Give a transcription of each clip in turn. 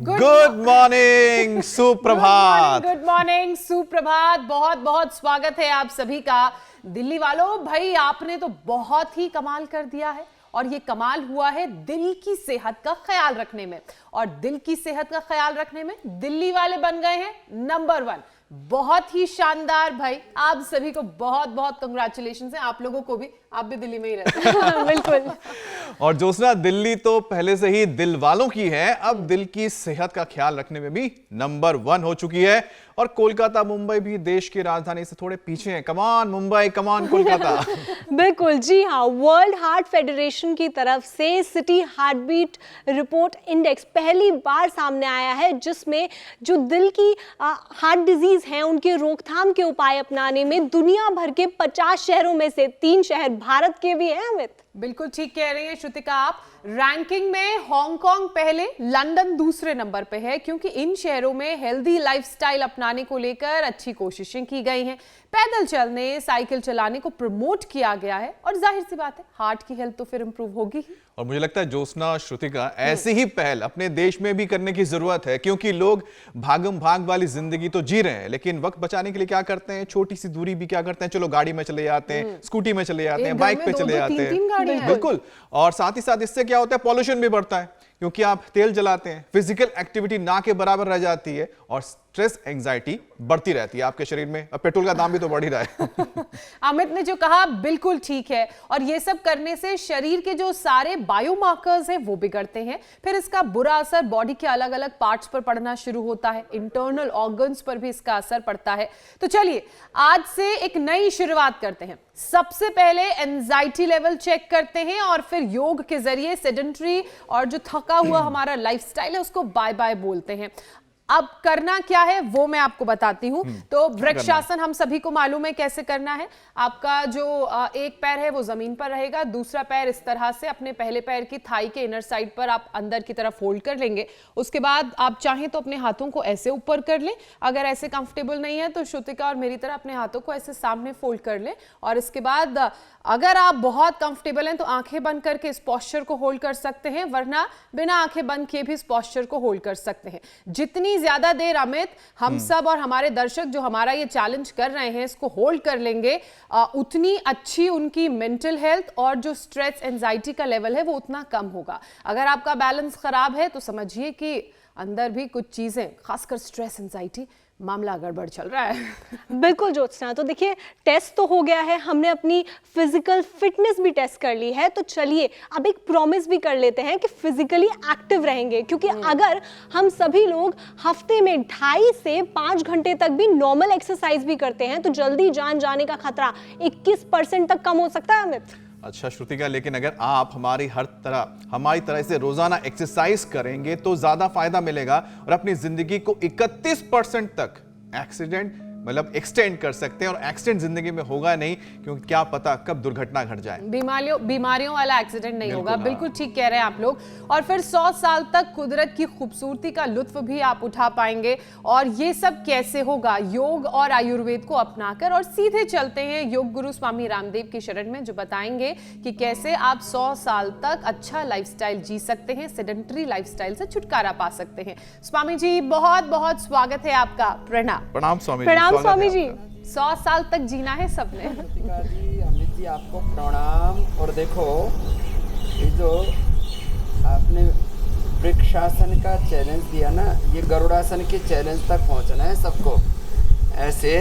Good morning सुप्रभात। Good morning सुप्रभात। बहुत बहुत स्वागत है आप सभी का। दिल्ली वालों, भाई आपने तो बहुत ही कमाल कर दिया है और ये कमाल हुआ है दिल की सेहत का ख्याल रखने में। और दिल की सेहत का ख्याल रखने में दिल्ली वाले बन गए हैं नंबर 1। बहुत ही शानदार भाई, आप सभी को बहुत बहुत कंग्रेचुलेशन है। आप लोगों को भी, आप भी दिल्ली में ही रहते हैं। बिल्कुल। और ज्योत्सना, दिल्ली तो पहले से ही दिल वालों की है, अब दिल की सेहत का ख्याल रखने में भी नंबर 1 हो चुकी है। और कोलकाता मुंबई भी देश की राजधानी से थोड़े पीछे हैं। कमान मुंबई, कमान कोलकाता। बिल्कुल जी हाँ। वर्ल्ड हार्ट फेडरेशन की तरफ से सिटी हार्टबीट रिपोर्ट इंडेक्स पहली बार सामने आया है, जिसमें जो दिल की हार्ट डिजीज हैं उनके रोकथाम के उपाय अपनाने में दुनिया भर के 50 शहरों में से 3 शहर भारत के भी हैं। अमित, बिल्कुल ठीक कह रही हैं श्रुतिका आप। रैंकिंग में हांगकांग पहले, लंदन दूसरे नंबर पे है, क्योंकि इन शहरों में हेल्दी लाइफस्टाइल अपनाने को लेकर अच्छी कोशिशें की गई हैं। पैदल चलने, साइकिल चलाने को प्रमोट किया गया है और जाहिर सी बात है हार्ट की हेल्थ तो फिर इंप्रूव होगी ही। और मुझे लगता है ज्योत्सना, श्रुतिका, ऐसी ही पहल अपने देश में भी करने की जरूरत है, क्योंकि लोग भागम भाग वाली जिंदगी तो जी रहे हैं, लेकिन वक्त बचाने के लिए क्या करते हैं, छोटी सी दूरी भी क्या करते हैं, चलो गाड़ी में चले जाते हैं, स्कूटी में चले जाते हैं, बाइक पे चले जाते हैं। बिल्कुल। और साथ ही साथ इससे क्या होता है, पॉल्यूशन भी बढ़ता है, क्योंकि आप तेल जलाते हैं, फिजिकल एक्टिविटी ना के बराबर रह जाती है और स्ट्रेस एंजाइटी बढ़ती रहती है आपके शरीर में। अब पेट्रोल का दाम भी तो बढ़ ही रहा है। अमित ने जो कहा बिल्कुल ठीक है। और ये सब करने से शरीर के जो सारे बायोमार्कर्स हैं वो बिगड़ते हैं, फिर इसका बुरा असर बॉडी के अलग अलग पार्ट्स पर पड़ना शुरू होता है, इंटरनल ऑर्गन्स पर भी इसका असर पड़ता है। तो चलिए आज से एक नई शुरुआत करते हैं। सबसे पहले एंजाइटी लेवल चेक करते हैं और फिर योग के जरिए सेडेंटरी और जो थका हुआ हमारा लाइफस्टाइल है उसको बाय बाय बोलते हैं। अब करना क्या है वो मैं आपको बताती हूं। तो वृक्षासन हम सभी को मालूम है कैसे करना है। आपका जो एक पैर है वो जमीन पर रहेगा, दूसरा पैर इस तरह से अपने पहले पैर की थाई के इनर साइड पर आप अंदर की तरफ फोल्ड कर लेंगे। उसके बाद आप चाहें तो अपने हाथों को ऐसे ऊपर कर लें, अगर ऐसे कंफर्टेबल नहीं है तो श्रुतिका और मेरी तरह अपने हाथों को ऐसे सामने फोल्ड कर लें। और इसके बाद अगर आप बहुत कंफर्टेबल हैं तो आंखें बंद करके इस पोस्चर को होल्ड कर सकते हैं, वरना बिना आंखें बंद किए भी इस पोस्चर को होल्ड कर सकते हैं। जितनी ज्यादा देर अमित हम सब और हमारे दर्शक जो हमारा ये चैलेंज कर रहे हैं इसको होल्ड कर लेंगे, उतनी अच्छी उनकी मेंटल हेल्थ और जो स्ट्रेस एंजाइटी का लेवल है वो उतना कम होगा। अगर आपका बैलेंस खराब है तो समझिए कि अंदर भी कुछ चीजें, खासकर स्ट्रेस एंजाइटी, मामला गड़बड़ चल रहा है। बिल्कुल ज्योत्सना। तो देखिए, टेस्ट तो हो गया है, हमने अपनी फिजिकल फिटनेस भी टेस्ट कर ली है, तो चलिए अब एक प्रॉमिस भी कर लेते हैं कि फिजिकली एक्टिव रहेंगे। क्योंकि अगर हम सभी लोग हफ्ते में 2.5 से 5 घंटे तक भी नॉर्मल एक्सरसाइज भी करते हैं तो जल्दी जान जाने का खतरा 21% तक कम हो सकता है। अमित, अच्छा श्रुतिका, लेकिन अगर आप हमारी तरह से रोजाना एक्सरसाइज करेंगे तो ज्यादा फायदा मिलेगा और अपनी जिंदगी को 31% तक एक्सीडेंट मतलब एक्सटेंड कर सकते हैं। और एक्सीडेंट जिंदगी में होगा नहीं, क्योंकि क्या पता कब दुर्घटना घट जाए। बीमारियों वाला एक्सीडेंट नहीं होगा। बिल्कुल ठीक कह रहे हैं आप लोग। और फिर 100 साल तक कुदरत की खूबसूरती का लुत्फ भी आप उठा पाएंगे। और ये सब कैसे होगा? योग और आयुर्वेद को अपनाकर। और सीधे चलते हैं योग गुरु स्वामी रामदेव की शरण में, जो बताएंगे कि कैसे आप 100 साल तक अच्छा लाइफस्टाइल जी सकते हैं, सेडेंटरी लाफस्टाइल से छुटकारा पा सकते हैं। स्वामी जी बहुत बहुत स्वागत है आपका। प्रणाम। प्रणाम स्वामी जी। प्रणाम स्वामी जी। 100 साल तक जीना है सबने। अमित जी आपको प्रणाम। और देखो, ये जो आपने वृक्षासन का चैलेंज दिया ना, ये गरुड़ासन के चैलेंज तक पहुंचना है सबको। ऐसे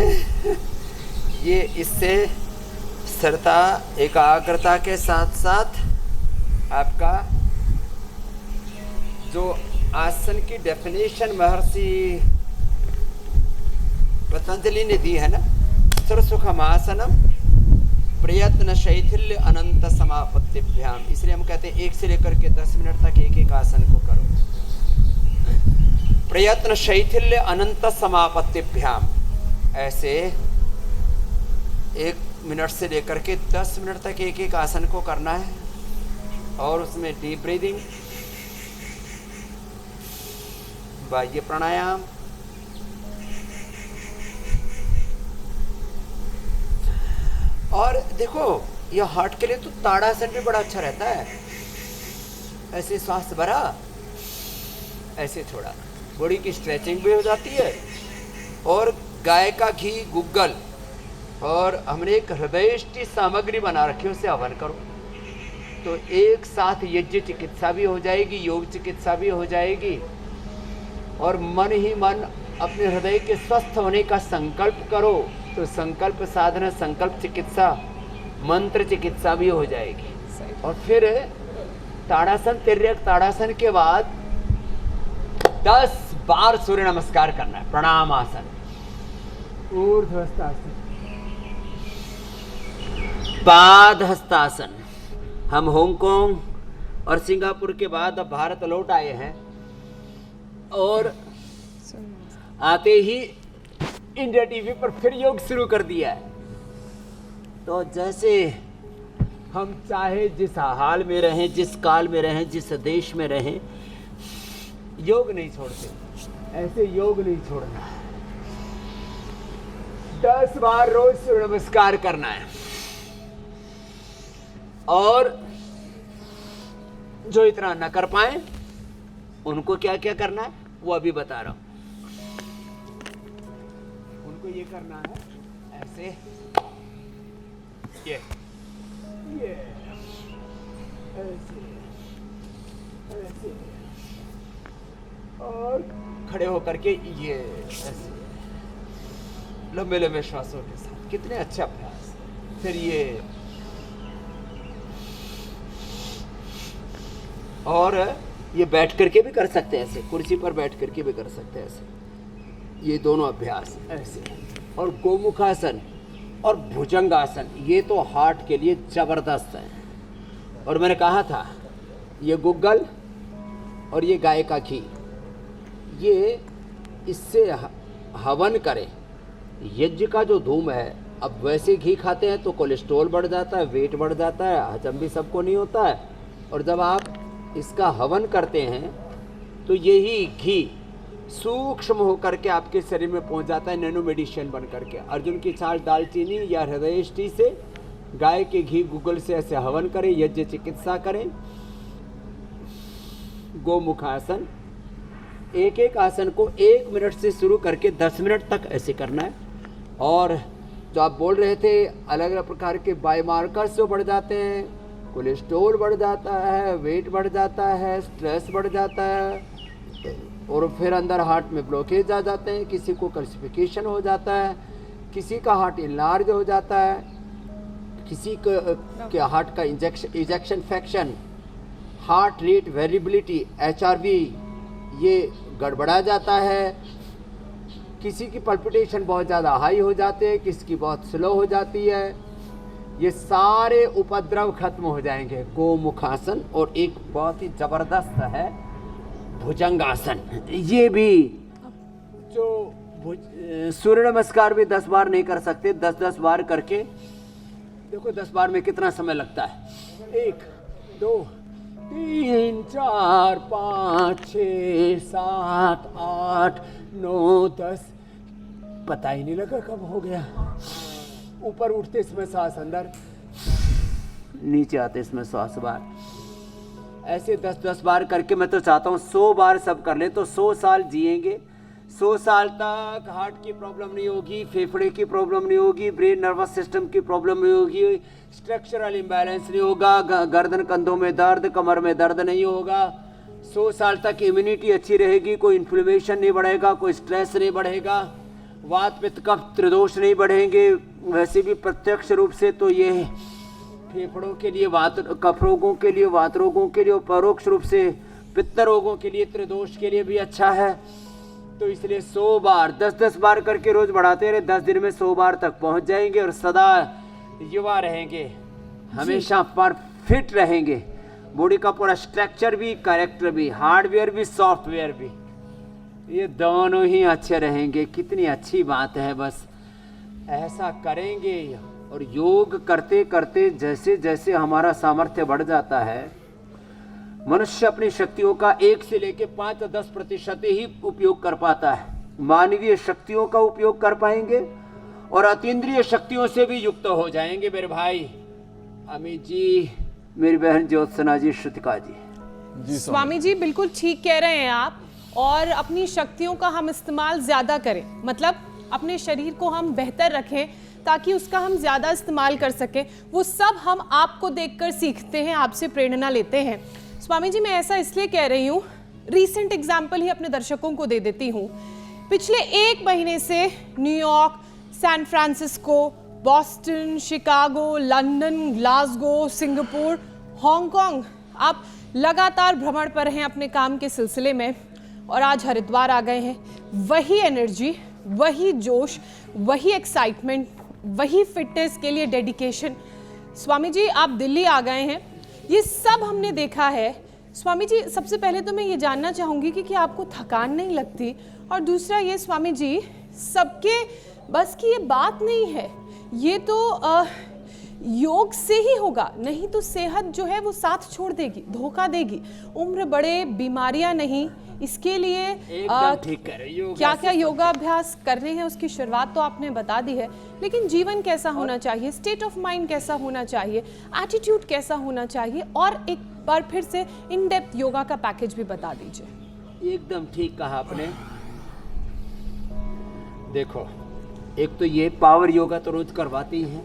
ये इससे स्थिरता, एकाग्रता के साथ साथ आपका जो आसन की डेफिनेशन महर्षि पतंजलि ने दी है ना, सुखमासनम प्रयत्न शैथिल्य अनंत समापत्तिभ्याम, इसलिए हम कहते हैं 1 से लेकर के 10 मिनट तक एक एक आसन को करो। प्रयत्न शैथिल्य अनंत समापत्तिभ्याम, ऐसे 1 मिनट से लेकर के 10 मिनट तक एक एक आसन को करना है। और उसमें डीप ब्रीदिंग, बाह्य प्राणायाम, और देखो ये हार्ट के लिए तो ताड़ासन भी बड़ा अच्छा रहता है। ऐसे श्वास भरा, ऐसे छोड़ा, बॉडी की स्ट्रेचिंग भी हो जाती है। और गाय का घी, गुग्गल और हमने एक हृदयष्टि सामग्री बना रखी है, उससे हवन करो तो एक साथ यज्ञ चिकित्सा भी हो जाएगी, योग चिकित्सा भी हो जाएगी। और मन ही मन अपने हृदय के स्वस्थ होने का संकल्प करो तो संकल्प साधना, संकल्प चिकित्सा, मंत्र चिकित्सा भी हो जाएगी। और फिर ताड़ासन, तिर्यक ताड़ासन के बाद 10 बार सूर्य नमस्कार करना है। प्रणाम आसन, ऊर्ध्वस्थासन, पाद हस्तासन। हम हांगकांग और सिंगापुर के बाद अब भारत लौट आए हैं और आते ही इंडिया टीवी पर फिर योग शुरू कर दिया है। तो जैसे हम चाहे जिस हाल में रहें, जिस काल में रहें, जिस देश में रहें, योग नहीं छोड़ते, ऐसे योग नहीं छोड़ना। 10 बार रोज सूर्य नमस्कार करना है। और जो इतना न कर पाए उनको क्या क्या करना है वो अभी बता रहा हूं। उनको ये करना है ऐसे, ये ऐसे ऐसे, और खड़े होकर के ये ऐसे लंबे लंबे श्वासों के साथ। कितने अच्छे अभ्यास। फिर ये, और ये बैठ करके भी कर सकते हैं ऐसे, कुर्सी पर बैठ करके भी कर सकते हैं ऐसे, ये दोनों अभ्यास ऐसे। और गोमुखासन और भुजंगासन, ये तो हार्ट के लिए जबरदस्त है। और मैंने कहा था ये गुग्गल और ये गाय का घी, ये इससे हवन करें। यज्ञ का जो धूम है, अब वैसे घी खाते हैं तो कोलेस्ट्रॉल बढ़ जाता है, वेट बढ़ जाता है, हजम भी सबको नहीं होता है। और जब आप इसका हवन करते हैं तो यही घी सूक्ष्म होकर के आपके शरीर में पहुंच जाता है, नैनो मेडिसिन बन करके। अर्जुन की छाल दालचीनी या हृदयष्टि से, गाय के घी गुग्गल से ऐसे हवन करें, यज्ञ चिकित्सा करें। गोमुखासन, एक एक आसन को 1 मिनट से शुरू करके 10 मिनट तक ऐसे करना है। और जो आप बोल रहे थे, अलग अलग प्रकार के बायोमार्कर्स जो बढ़ जाते हैं, कोलेस्ट्रॉल बढ़ जाता है, वेट बढ़ जाता है, स्ट्रेस बढ़ जाता है, और फिर अंदर हार्ट में ब्लॉकेज आ जाते हैं, किसी को कैल्सिफिकेशन हो जाता है, किसी का हार्ट इनलार्ज हो जाता है, किसी के हार्ट का ejection fraction, heart rate variability, HRV ये गड़बड़ा जाता है, किसी की पल्पिटेशन बहुत ज़्यादा हाई हो जाते हैं, किसी की बहुत स्लो हो जाती है। ये सारे उपद्रव खत्म हो जाएंगे गोमुखासन। और एक बहुत ही जबरदस्त है भुजंगासन, ये भी जो सूर्य नमस्कार भी 10 बार नहीं कर सकते, 10-10 बार करके देखो 10 बार में कितना समय लगता है। 1 2 3 4 5 6 7 8 9 10, पता ही नहीं लगा कब हो गया। ऊपर उठते इसमें सांस अंदर, नीचे आते इसमें सांस बाहर, ऐसे 10-10 बार करके मैं तो चाहता हूँ 100 बार सब कर ले तो 100 साल जिएंगे। 100 साल तक हार्ट की प्रॉब्लम नहीं होगी, फेफड़े की प्रॉब्लम नहीं होगी, ब्रेन नर्वस सिस्टम की प्रॉब्लम नहीं होगी, स्ट्रक्चरल इम्बैलेंस नहीं होगा, गर्दन कंधों में दर्द, कमर में दर्द नहीं होगा। 100 साल तक इम्यूनिटी अच्छी रहेगी, कोई इन्फ्लेमेशन नहीं बढ़ेगा, कोई स्ट्रेस नहीं बढ़ेगा, वात पित्त कफ त्रिदोष नहीं बढ़ेंगे। वैसे भी प्रत्यक्ष रूप से तो ये फेफड़ों के लिए, वात कफ रोगों के लिए, वात रोगों के लिए, और परोक्ष रूप से पित्त रोगों के लिए, त्रिदोष के लिए भी अच्छा है। तो इसलिए 100 बार 10-10 बार करके रोज बढ़ाते रहे, 10 दिन में 100 बार तक पहुंच जाएंगे और सदा युवा रहेंगे, हमेशा पर फिट रहेंगे। बॉडी का पूरा स्ट्रक्चर भी, कैरेक्टर भी, हार्डवेयर भी, सॉफ्टवेयर भी, ये दोनों ही अच्छे रहेंगे। कितनी अच्छी बात है। बस ऐसा करेंगे और योग करते करते जैसे जैसे हमारा सामर्थ्य बढ़ जाता है, मनुष्य अपनी शक्तियों का 1 से लेकर 5 या 10% ही उपयोग कर पाता है। मानवीय शक्तियों का उपयोग कर पाएंगे और अतीन्द्रिय शक्तियों से भी युक्त हो जाएंगे। मेरे भाई अमित जी, मेरी बहन ज्योत्सना जी, श्रुतिका जी। स्वामी जी बिल्कुल ठीक कह रहे हैं आप। और अपनी शक्तियों का हम इस्तेमाल ज़्यादा करें, मतलब अपने शरीर को हम बेहतर रखें ताकि उसका हम ज़्यादा इस्तेमाल कर सकें, वो सब हम आपको देखकर सीखते हैं, आपसे प्रेरणा लेते हैं। स्वामी जी, मैं ऐसा इसलिए कह रही हूँ, रीसेंट एग्जाम्पल ही अपने दर्शकों को दे देती हूँ। पिछले 1 महीने से New York, San Francisco, Boston, Chicago, London, Glasgow, Singapore, Hong Kong, आप लगातार भ्रमण पर हैं अपने काम के सिलसिले में, और आज हरिद्वार आ गए हैं। वही एनर्जी, वही जोश, वही एक्साइटमेंट, वही फिटनेस के लिए डेडिकेशन। स्वामी जी, आप दिल्ली आ गए हैं, ये सब हमने देखा है। स्वामी जी, सबसे पहले तो मैं ये जानना चाहूँगी कि क्या आपको थकान नहीं लगती, और दूसरा ये स्वामी जी, सबके बस की ये बात नहीं है, ये तो योग से ही होगा, नहीं तो सेहत जो है वो साथ छोड़ देगी, धोखा देगी। उम्र बढ़े, बीमारियां नहीं, इसके लिए ठीक कर रही हो। क्या क्या योगाभ्यास करने हैं उसकी शुरुआत तो आपने बता दी है, लेकिन जीवन कैसा होना चाहिए, स्टेट ऑफ माइंड कैसा होना चाहिए, एटीट्यूड कैसा होना चाहिए, और एक बार फिर से इन डेप्थ योगा का पैकेज भी बता दीजिए। एकदम ठीक कहा आपने। देखो, एक तो ये पावर योगा तो रोज करवाती हैं,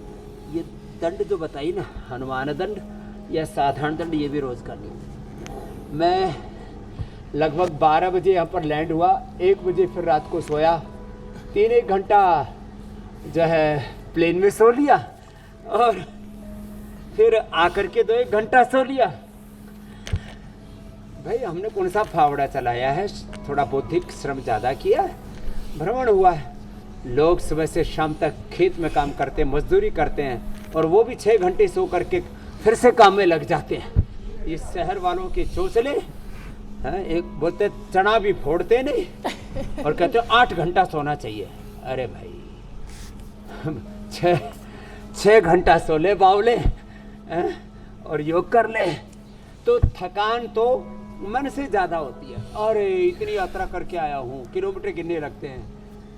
ये दंड जो बताई ना, हनुमान दंड या साधारण दंड, ये भी रोज कर ली। मैं लगभग 12 बजे यहाँ पर लैंड हुआ, 1 बजे फिर रात को सोया, 3-1 घंटा जो है प्लेन में सो लिया, और फिर आकर के 2-1 घंटा सो लिया। भाई हमने कौन सा फावड़ा चलाया है, थोड़ा बौद्धिक श्रम ज़्यादा किया, भ्रमण हुआ है। लोग सुबह से शाम तक खेत में काम करते हैं, मजदूरी करते हैं, और वो भी 6 घंटे सो करके फिर से काम में लग जाते हैं। इस शहर वालों के चोचले हैं, एक बोलते चना भी फोड़ते नहीं और कहते 8 घंटा सोना चाहिए। अरे भाई 6 घंटा सो ले बावले और योग कर ले, तो थकान तो मन से ज़्यादा होती है। अरे इतनी यात्रा करके आया हूँ, किलोमीटर कितने लगते हैं,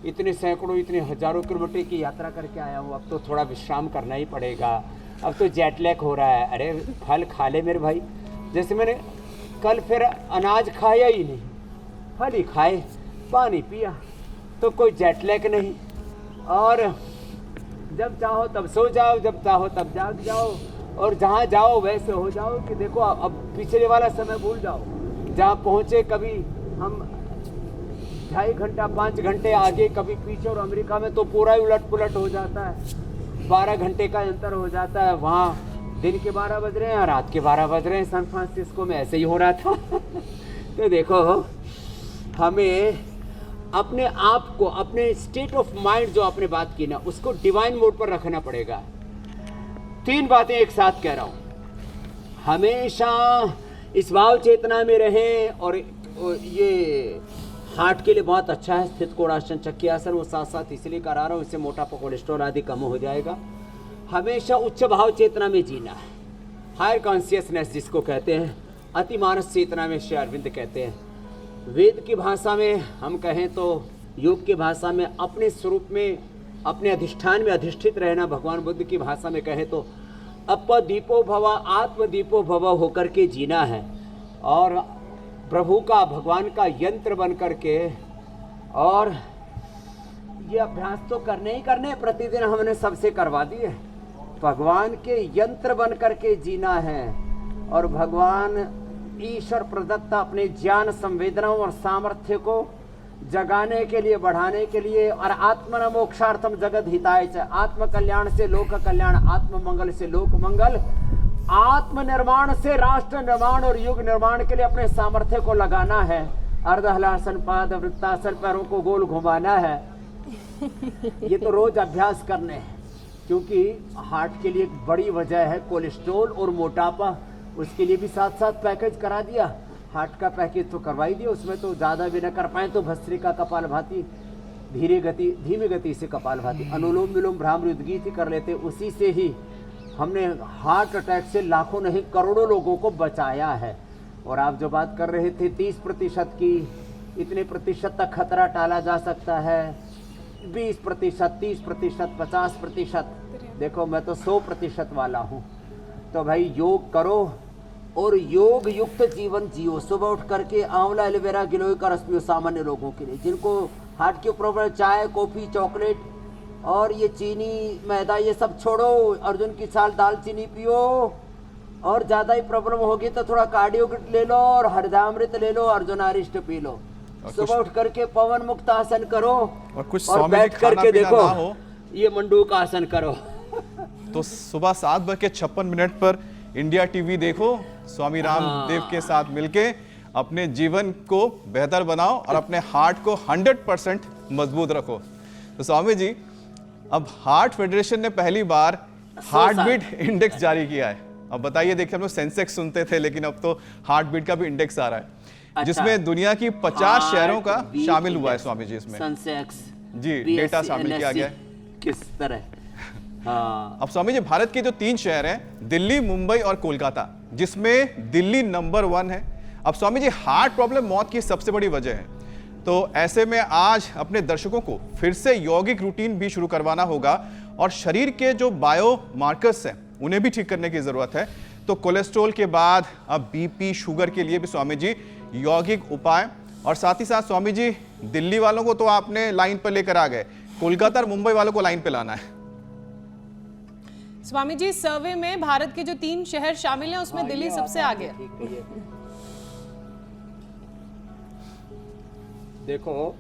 इतने सैकड़ों, इतने हजारों किलोमीटर की यात्रा करके आया हूँ, अब तो थोड़ा विश्राम करना ही पड़ेगा, अब तो जेट लैग हो रहा है। अरे फल खा ले मेरे भाई, जैसे मैंने कल फिर अनाज खाया ही नहीं, फल ही खाए, पानी पिया, तो कोई जेट लैग नहीं। और जब चाहो तब सो जाओ, जब चाहो तब जाग जाओ, और जहाँ जाओ वैसे हो जाओ कि देखो अब पिछले वाला समय भूल जाओ। जहाँ पहुँचे कभी हम 2.5 घंटा 5 घंटे आगे, कभी पीछे, और अमेरिका में तो पूरा ही उलट पुलट हो जाता है, 12 घंटे का अंतर हो जाता है। वहाँ दिन के 12 बज रहे हैं, रात के 12 बज रहे हैं। सैन फ्रांसिस्को में ऐसे ही हो रहा था। तो देखो, हमें अपने आप को, अपने स्टेट ऑफ माइंड जो आपने बात की ना, उसको डिवाइन मोड पर रखना पड़ेगा। 3 बातें एक साथ कह रहा हूँ, हमेशा इस भाव चेतना में रहें। और ये हार्ट के लिए बहुत अच्छा है, स्थित कोणासन चक्रियासन, वो साथ साथ इसलिए करा रहा हूँ, इससे मोटापा, कोलेस्ट्रॉल आदि कम हो जाएगा। हमेशा उच्च भाव चेतना में जीना है, हायर कॉन्शियसनेस जिसको कहते हैं, अति मानस चेतना में श्री अरविंद कहते हैं। वेद की भाषा में हम कहें तो, योग की भाषा में अपने स्वरूप में, अपने अधिष्ठान में अधिष्ठित रहना। भगवान बुद्ध की भाषा में कहें तो अपदीपो भव, आत्मदीपो भव होकर के जीना है, और प्रभु का, भगवान का यंत्र बन करके। और ये अभ्यास तो करने ही करने, प्रतिदिन हमने सबसे करवा दिए। भगवान के यंत्र बन करके जीना है, और भगवान ईश्वर प्रदत्त अपने ज्ञान, संवेदनाओं और सामर्थ्य को जगाने के लिए, बढ़ाने के लिए। और आत्मन मोक्षार्थम जगत हिताय च, आत्म कल्याण से लोक कल्याण, आत्म मंगल से लोक मंगल, आत्मनिर्माण से राष्ट्र निर्माण और युग निर्माण के लिए अपने सामर्थ्य को लगाना है। अर्धहलासन, पाद वृत्तासन, पैरों को गोल घुमाना है। ये तो रोज अभ्यास करने हैं, क्योंकि हार्ट के लिए एक बड़ी वजह है कोलेस्ट्रॉल और मोटापा। उसके लिए भी साथ साथ पैकेज करा दिया, हार्ट का पैकेज तो करवा ही दिया। उसमें तो ज़्यादा भी न कर पाए तो भस्त्रिका, कपालभाति, धीमी गति से कपालभाति, अनुलोम विलोम, भ्रामरी उद्गीत ही कर लेते। उसी से ही हमने हार्ट अटैक से लाखों नहीं करोड़ों लोगों को बचाया है। और आप जो बात कर रहे थे 30% की, इतने प्रतिशत तक खतरा टाला जा सकता है, 20%, 30%, 50%। देखो मैं तो 100% वाला हूँ। तो भाई योग करो, और योग युक्त जीवन जियो। सुबह उठ करके आंवला एलोवेरा गिलोय का रस पियो। सामान्य लोगों के लिए, जिनको हार्ट की प्रॉब्लम, चाय कॉफी चॉकलेट और ये चीनी मैदा ये सब छोड़ो। अर्जुन की छाल दालचीनी पियो। और ज़्यादा ही प्रॉब्लम होगी तो थोड़ा कार्डियो किट ले लो और हरदामृत ले लो, अर्जुनारिष्ट पी लो। सुबह उठ करके पवन मुक्त आसन करो और कुछ और स्वामी जी बैठ खाना करके पीना देखो ना हो ये मंडूक आसन करो। तो सुबह 7:56 पर इंडिया टीवी देखो, स्वामी रामदेव के साथ मिलके अपने जीवन को बेहतर बनाओ और अपने हार्ट को 100% मजबूत रखो। तो स्वामी जी, अब हार्ट फेडरेशन ने पहली बार हार्ट बीट इंडेक्स जारी किया है। अब बताइए, देखिए हम लोग सेंसेक्स सुनते थे, लेकिन अब तो हार्ट बीट का भी इंडेक्स आ रहा है। अच्छा, जिसमें दुनिया की 50 शहरों का शामिल हुआ है स्वामी जी। इसमें सेंसेक्स जी डेटा शामिल किया गया है। किस तरह? हाँ। अब स्वामी जी, भारत के जो 3 शहर हैं, दिल्ली, मुंबई और कोलकाता, जिसमें दिल्ली नंबर 1 है। अब स्वामी जी, हार्ट प्रॉब्लम मौत की सबसे बड़ी वजह है, तो ऐसे में आज अपने दर्शकों को फिर से यौगिक रूटीन भी शुरू करवाना होगा और शरीर के जो बायो मार्कर्स हैं उन्हें भी ठीक करने की जरूरत है। तो कोलेस्ट्रॉल के बाद अब बीपी, शुगर के लिए भी स्वामी जी यौगिक उपाय, और साथ ही साथ स्वामी जी, दिल्ली वालों को तो आपने लाइन पर लेकर आ गए, कोलकाता और मुंबई वालों को लाइन पे लाना है। स्वामी जी, सर्वे में भारत के जो 3 शहर शामिल हैं उसमें दिल्ली सबसे आगे है। देखो,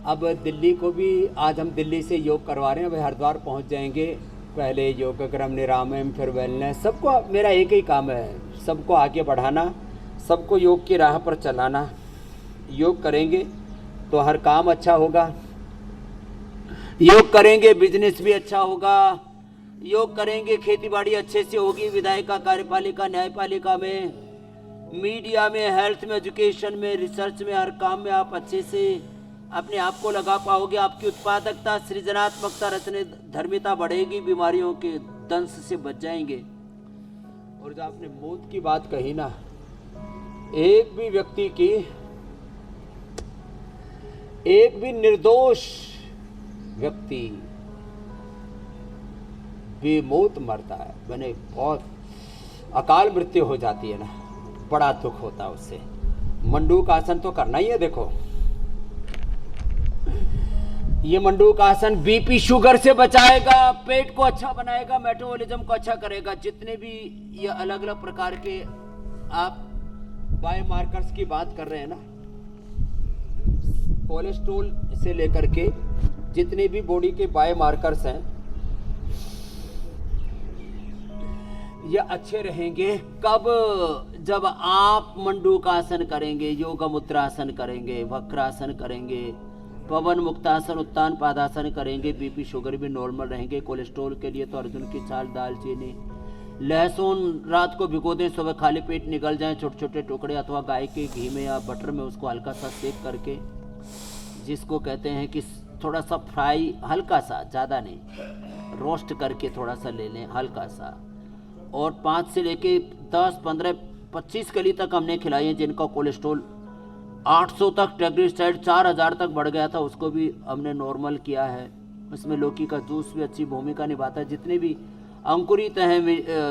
अब दिल्ली को भी आज हम दिल्ली से योग करवा रहे हैं। अभी हरिद्वार पहुंच जाएंगे, पहले योगक्रम निरामयम, फिर वेलनेस। सबको मेरा एक ही काम है, सबको आगे बढ़ाना, सबको योग की राह पर चलाना। योग करेंगे तो हर काम अच्छा होगा, योग करेंगे बिजनेस भी अच्छा होगा, योग करेंगे खेती बाड़ी अच्छे से होगी, विधायिका, कार्यपालिका, न्यायपालिका में, मीडिया में, हेल्थ में, एजुकेशन में, रिसर्च में, हर काम में आप अच्छे से अपने आप को लगा पाओगे। आपकी उत्पादकता, सृजनात्मकता, रचने धर्मिता बढ़ेगी, बीमारियों के दंश से बच जाएंगे। और जब आपने मौत की बात कही ना, एक भी व्यक्ति की, एक भी निर्दोष व्यक्ति बेमौत मरता है, मैंने बहुत अकाल मृत्यु हो जाती है ना, बड़ा दुख होता है उससे। मंडूक आसन तो करना ही है। देखो, ये मंडूक आसन बीपी शुगर से बचाएगा, पेट को अच्छा बनाएगा, मेटाबॉलिज्म को अच्छा करेगा। जितने भी ये अलग अलग प्रकार के आप बायोमार्कर्स की बात कर रहे हैं ना, कोलेस्ट्रॉल से लेकर के जितने भी बॉडी के बायोमार्कर्स हैं, ये अच्छे रहेंगे। कब? जब आप मंडूक आसन करेंगे, योग मुद्रासन करेंगे, वक्रासन करेंगे, पवन मुक्तासन, उत्तान पादासन करेंगे, बीपी शुगर भी नॉर्मल रहेंगे। कोलेस्ट्रॉल के लिए तो अर्जुन की छाल, दालचीनी, लहसुन रात को भिगो दें, सुबह खाली पेट निगल जाएं छोटे छोटे टुकड़े, अथवा गाय के घी में या बटर में उसको हल्का सा सेक करके, जिसको कहते हैं कि थोड़ा सा फ्राई, हल्का सा, ज़्यादा नहीं, रोस्ट करके थोड़ा सा ले लें, हल्का सा। और 5 से लेके 10, 15, 25 कली तक हमने खिलाई है, जिनका कोलेस्ट्रॉल 800 तक, ट्राइग्लिसराइड 4000 तक बढ़ गया था, उसको भी हमने नॉर्मल किया है। इसमें लौकी का जूस भी अच्छी भूमिका निभाता है। जितने भी अंकुरित हैं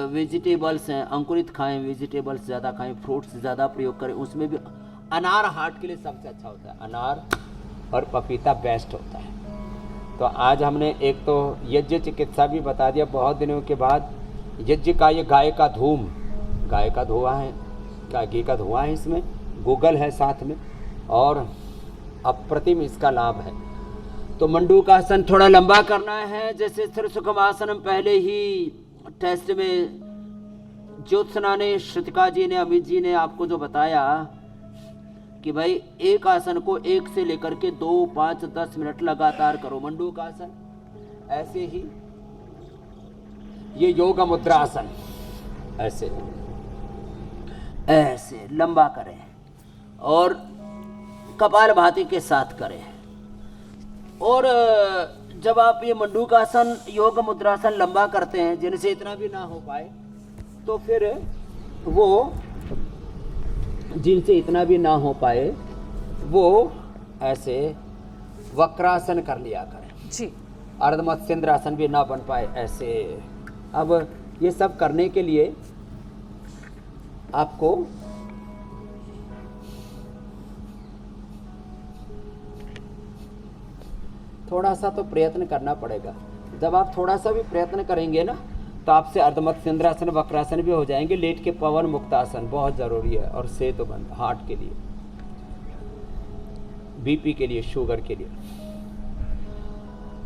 वेजिटेबल्स हैं, अंकुरित खाएं, वेजिटेबल्स ज़्यादा खाएं, फ्रूट्स ज़्यादा प्रयोग करें। उसमें भी अनार हार्ट के लिए सबसे अच्छा होता है, अनार और पपीता बेस्ट होता है। तो आज हमने एक तो यज्ञ चिकित्सा भी बता दिया, बहुत दिनों के बाद। यज्ञ का ये गाय का धूम, गाय का धुआं है, घी का धुआं है, इसमें गूगल है साथ में, और अप्रतिम इसका लाभ है। तो मंडूक आसन थोड़ा लंबा करना है, जैसे स्थिर सुखम आसन हम पहले ही टेस्ट में ज्योत्सना ने, श्रुतिका जी ने, अमित जी ने आपको जो बताया कि भाई एक आसन को 1 से लेकर के 2, 5, 10 मिनट लगातार करो। मंडूक आसन ऐसे ही, ये योग मुद्रा आसन ऐसे ऐसे लंबा करें और कपालभाति के साथ करें। और जब आप ये मंडूकासन, योग मुद्रासन लंबा करते हैं, जिनसे इतना भी ना हो पाए, तो फिर वो, जिनसे इतना भी ना हो पाए, वो ऐसे वक्रासन कर लिया करें जी। अर्धमत्स्येंद्रासन भी ना बन पाए ऐसे। अब ये सब करने के लिए आपको थोड़ा सा तो प्रयत्न करना पड़ेगा। जब आप थोड़ा सा भी प्रयत्न करेंगे ना तो आपसे अर्धमत्स्येंद्रासन वक्रासन भी हो जाएंगे। लेट के पवन मुक्तासन बहुत ज़रूरी है। और सेतुबंध हार्ट के लिए, बीपी के लिए, शुगर के लिए।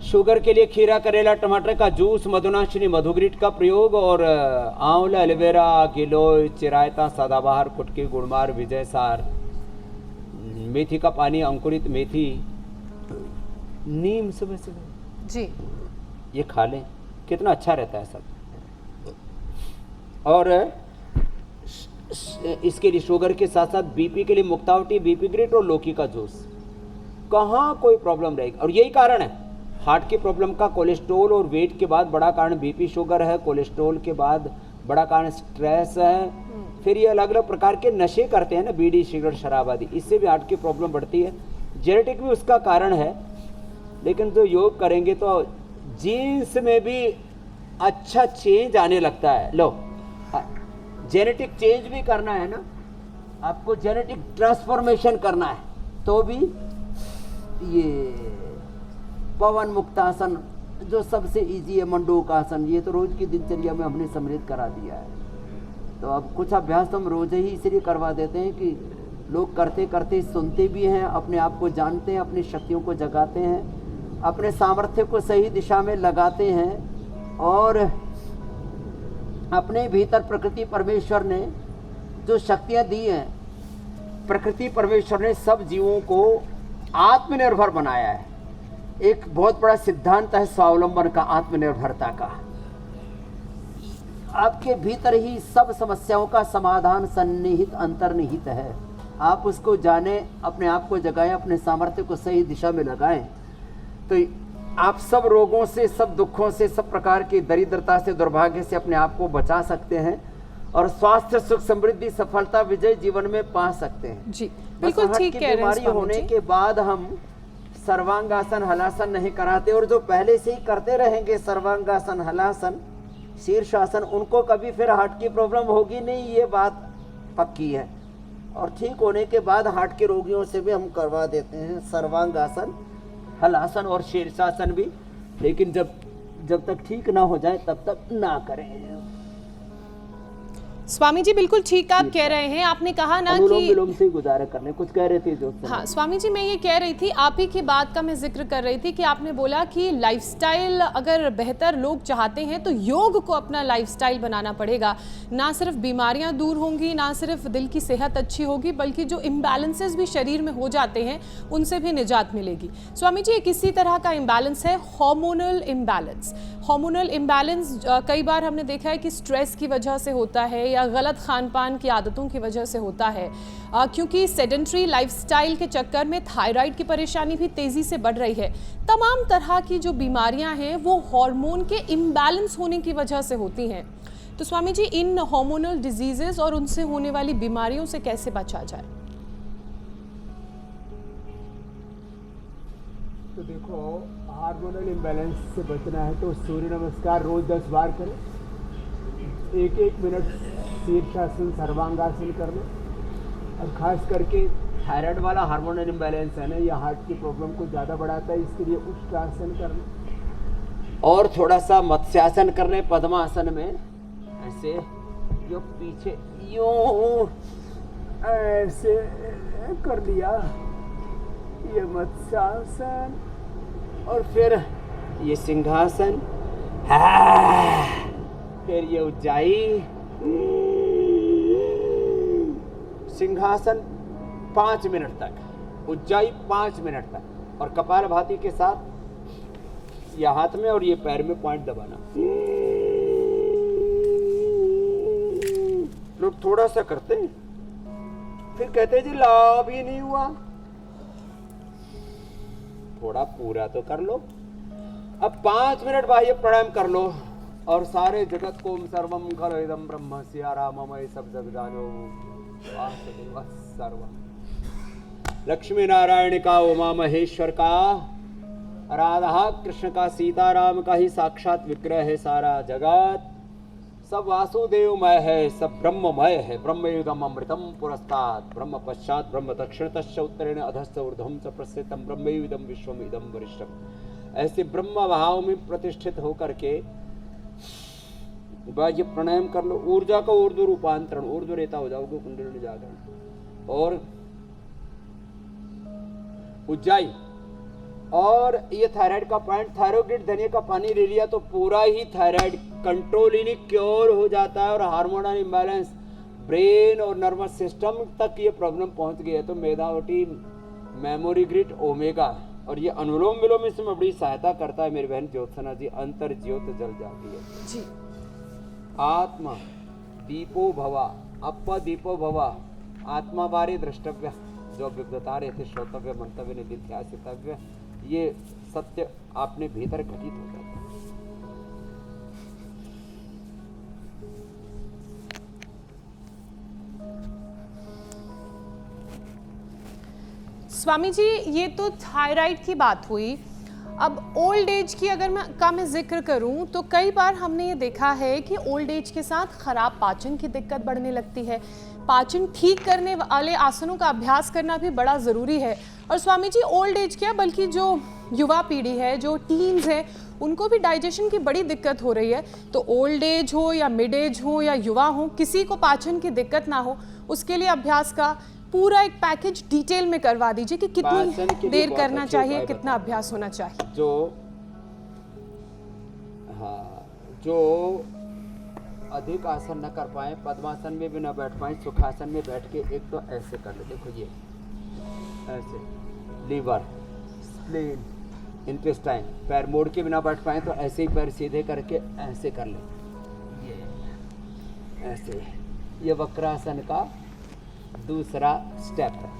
शुगर के लिए खीरा, करेला, टमाटर का जूस, मधुनाशिनी, मधुग्रीट का प्रयोग और आंवला, एलोवेरा, गिलोय, चिरायता, सदाबहार, कुटकी, गुड़मार, विजय सार, मेथी का पानी, अंकुरित मेथी, नीम सुबह सुबह जी, ये खा लें, कितना अच्छा रहता है सब। और इसके लिए शुगर के साथ साथ बीपी के लिए मुक्तावटी, बीपी ग्रेट और लौकी का जूस। कहाँ कोई प्रॉब्लम रहेगी। और यही कारण है हार्ट की प्रॉब्लम का। कोलेस्ट्रॉल और वेट के बाद बड़ा कारण बीपी शुगर है। कोलेस्ट्रॉल के बाद बड़ा कारण स्ट्रेस है। फिर ये अलग अलग प्रकार के नशे करते हैं ना, बीड़ी, सिगरेट, शराब आदि, इससे भी हार्ट की प्रॉब्लम बढ़ती है। जेनेटिक भी उसका कारण है। लेकिन जो योग करेंगे तो जीन्स में भी अच्छा चेंज आने लगता है। लो, जेनेटिक चेंज भी करना है ना आपको, जेनेटिक ट्रांसफॉर्मेशन करना है तो भी ये पवन मुक्तासन जो सबसे इजी है, मंडूकासन, ये तो रोज की दिनचर्या में हमने सम्मिलित करा दिया है। तो अब कुछ अभ्यास तो हम रोज ही इसलिए करवा देते हैं कि लोग करते करते सुनते भी हैं, अपने आप को जानते हैं, अपनी शक्तियों को जगाते हैं, अपने सामर्थ्य को सही दिशा में लगाते हैं। और अपने भीतर प्रकृति परमेश्वर ने जो शक्तियां दी हैं, प्रकृति परमेश्वर ने सब जीवों को आत्मनिर्भर बनाया है। एक बहुत बड़ा सिद्धांत है स्वावलंबन का, आत्मनिर्भरता का। आपके भीतर ही सब समस्याओं का समाधान सन्निहित, अंतर्निहित है। आप उसको जाने, अपने आप को जगाएं, अपने सामर्थ्य को सही दिशा में लगाएं तो आप सब रोगों से, सब दुखों से, सब प्रकार की दरिद्रता से, दुर्भाग्य से अपने आप को बचा सकते हैं और स्वास्थ्य, सुख, समृद्धि, सफलता, विजय जीवन में पा सकते हैं। जी, बिल्कुल ठीक कह रहे हैं बीमारी होने के बाद हम सर्वांगासन, हलासन नहीं कराते। और जो पहले से ही करते रहेंगे सर्वांगासन, हलासन, शीर्षासन, उनको कभी फिर हार्ट की प्रॉब्लम होगी नहीं, ये बात पक्की है। और ठीक होने के बाद हार्ट के रोगियों से भी हम करवा देते हैं सर्वांगासन, हलासन और शीर्षासन भी। लेकिन जब तक ठीक ना हो जाए तब तक ना करें। स्वामी जी बिल्कुल ठीक आप कह रहे हैं। आपने कहा ना अनुलोम कि विलोम से ही गुजारा करने, कुछ कह रहे थे जो। हाँ स्वामी जी, मैं ये कह रही थी, आप ही की बात का मैं जिक्र कर रही थी कि आपने बोला कि लाइफस्टाइल अगर बेहतर लोग चाहते हैं तो योग को अपना लाइफस्टाइल बनाना पड़ेगा। ना सिर्फ बीमारियां दूर होंगी, ना सिर्फ दिल की सेहत अच्छी होगी, बल्कि जो इम्बैलेंसेस भी शरीर में हो जाते हैं उनसे भी निजात मिलेगी। स्वामी जी, एक इसी तरह का इम्बैलेंस है हार्मोनल इम्बैलेंस। हार्मोनल इम्बैलेंस कई बार हमने देखा है कि स्ट्रेस की वजह से होता है या गलत खान पान की आदतों की वजह से होता है। क्योंकि सेडेंट्री लाइफस्टाइल के चक्कर में थायराइड की परेशानी भी तेजी से बढ़ रही है। तमाम तरह की जो बीमारियां हैं वो हार्मोन के इम्बैलेंस होने की वजह से होती हैं। तो स्वामी जी, इन हार्मोनल डिजीजेस और उनसे होने वाली बीमारियों से कैसे बचा जाए? तो देखो, हार्मोनल इम्बैलेंस से बचना है तो सूर्य नमस्कार रोज 10 बार करें। 1-1 मिनट शीर्षासन, सर्वांगासन कर लें। और खास करके थायराइड वाला हार्मोनल इम्बैलेंस है ना, ये हार्ट की प्रॉब्लम को ज़्यादा बढ़ाता है, इसके लिए उष्ट्रासन कर लें। और थोड़ा सा मत्स्यासन कर लें पद्मासन में, ऐसे यो पीछे यूं ऐसे कर लिया, ये मत्स्यासन। और फिर ये सिंहासन, फिर ये उज्जाई, सिंहासन 5 मिनट तक, उज्जाई 5 मिनट तक, और कपालभाति के साथ या हाथ में और ये पैर में पॉइंट दबाना। लोग थोड़ा सा करते हैं, फिर कहते हैं जी लाभ ही नहीं हुआ। थोड़ा पूरा तो कर लो। अब 5 मिनट बाह्य प्राणायाम कर लो और सारे जगत को सर्वम खलइदं ब्रह्म सियाराममय सब जग जानो वासुदेव सर्वम। लक्ष्मी नारायण का, उमा महेश्वर का, राधा कृष्ण का, सीताराम का ही साक्षात विग्रह है सारा जगत। सब वासुदेवमय है, सब ब्रह्ममय है। ब्रह्मयुगम अमृतम पुरस्तात् ब्रह्म पश्चात ब्रह्म दक्षिणतश्च उत्तरेण अधश्च ऊर्ध्वं च प्रस्थितम ब्रह्मयुगम विश्वम इदम वरिष्ठम। ऐसे ब्रह्म भाव में प्रतिष्ठित होकर के ये प्राणायाम कर लो। ऊर्जा का ऊर्ध्व रूपांतरण, ऊर्ध्व रेता हो जाओगे कुंडलिनी जागरण। और उज्जाई, और ये थायराइड का पॉइंट, थायरोइड धनिया का पानी ले लिया तो पूरा ही थायराइड कंट्रोल ही क्योर हो जाता है। और हार्मोनल इम्बैलेंस, ब्रेन और नर्वस सिस्टम तक ये प्रॉब्लम पहुंच गई है। तो मेधावटी, मेमोरी ग्रिड, ओमेगा और ये अनुलोम विलोम इसमें बड़ी सहायता करता है। मेरी बहन ज्योत्सना जी, अंतर ज्योत जल जाती है जी। आत्मा दीपो भवा, अप्पा दीपो भवा, आत्मा बारे द्रष्टव्य, जो विद्वता रहते श्रोतव्य, मंतव्य, निधिध्यासितव्य, ये सत्य आपने भीतर घटित हो जाता है। स्वामी जी, ये तो थायराइड की बात हुई। अब ओल्ड एज की अगर मैं जिक्र करूं तो कई बार हमने ये देखा है कि ओल्ड एज के साथ खराब पाचन की दिक्कत बढ़ने लगती है। पाचन ठीक करने वाले आसनों का अभ्यास करना भी बड़ा ज़रूरी है। और स्वामी जी, ओल्ड एज क्या बल्कि जो युवा पीढ़ी है, जो टीन्स है, उनको भी डाइजेशन की बड़ी दिक्कत हो रही है। तो ओल्ड एज हो या मिड एज हो या युवा हो, किसी को पाचन की दिक्कत ना हो, उसके लिए अभ्यास का पूरा एक पैकेज डिटेल में करवा दीजिए कि कितनी देर करना चाहिए, कितना अभ्यास होना चाहिए। जो अधिक आसन न कर पाए, पद्मासन में भी न बैठ पाए, सुखासन में बैठ के एक तो ऐसे कर ले। देखो ये ऐसे, लीवर, स्प्लीन, इंटेस्टाइन, पैर मोड़ के बिना बैठ पाए तो ऐसे ही पैर सीधे करके ऐसे कर ले। ये ऐसे, ये वक्रासन का दूसरा स्टेप है,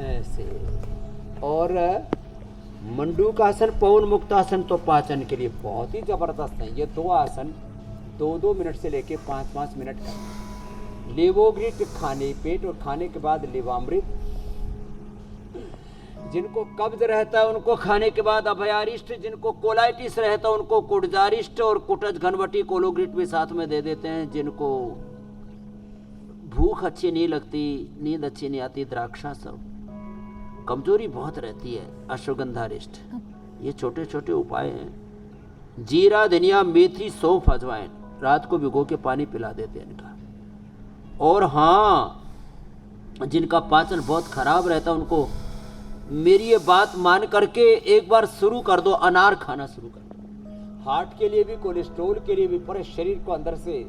ऐसे। और मंडूकासन, पवन मुक्तासन तो पाचन के लिए बहुत ही जबरदस्त है। ये दो आसन 2-2 मिनट से लेके 5-5 मिनट का। लेवोग्रिट, खाने पेट और खाने के बाद लेवामृत। जिनको कब्ज रहता है उनको खाने के बाद अभयारिष्ट, जिनको कोलाइटिस रहता है उनको कुटजारिष्ट और कुटज घनवटी कोलोग्रिट भी साथ में दे देते हैं। जिनको भूख अच्छी नहीं लगती, नींद अच्छी नहीं आती, द्राक्षासव, कमजोरी बहुत रहती है, अश्वगंधारिष्ट। ये छोटे छोटे उपाय हैं। जीरा, धनिया, मेथी, सौंफ, अजवाइन रात को भिगो के पानी पिला देते हैं इनका। और हाँ, जिनका पाचन बहुत खराब रहता है उनको मेरी ये बात मान करके एक बार शुरू कर दो, अनार खाना शुरू कर दो। हार्ट के लिए भी, कोलेस्ट्रोल के लिए भी, पूरे शरीर को अंदर से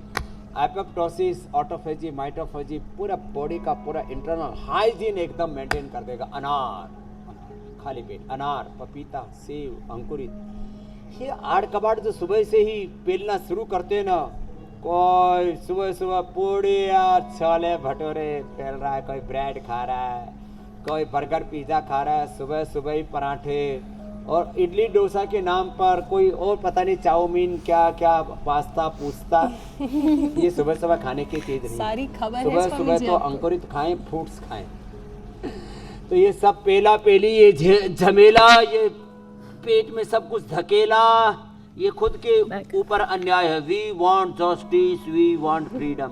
एपोप्टोसिस, ऑटोफेजी, माइटोफेजी, पूरा बॉडी का पूरा इंटरनल हाइजीन एकदम मेंटेन कर देगा। अनार, खाली पेट अनार, पपीता, सेब, अंकुरित। ये आड़ कबाड़ जो सुबह से ही पेलना शुरू करते हैं ना, कोई सुबह सुबह पूड़ी या छोले भटूरे पेल रहा है, कोई ब्रेड खा रहा है, कोई बर्गर पिज्जा खा रहा है, सुबह सुबह ही पराठे और इडली डोसा के नाम पर कोई और पता नहीं चाउमीन क्या क्या पास्ता पूछता। ये सुबह सुबह खाने की चीज नहीं। सारी खबर सुबह सुबह तो अंकुरित खाएं, फ्रूट्स खाएं। तो ये सब पेला पेली, ये झमेला, ये पेट में सब कुछ धकेला, ये खुद के ऊपर अन्याय है। We want justice, we want freedom.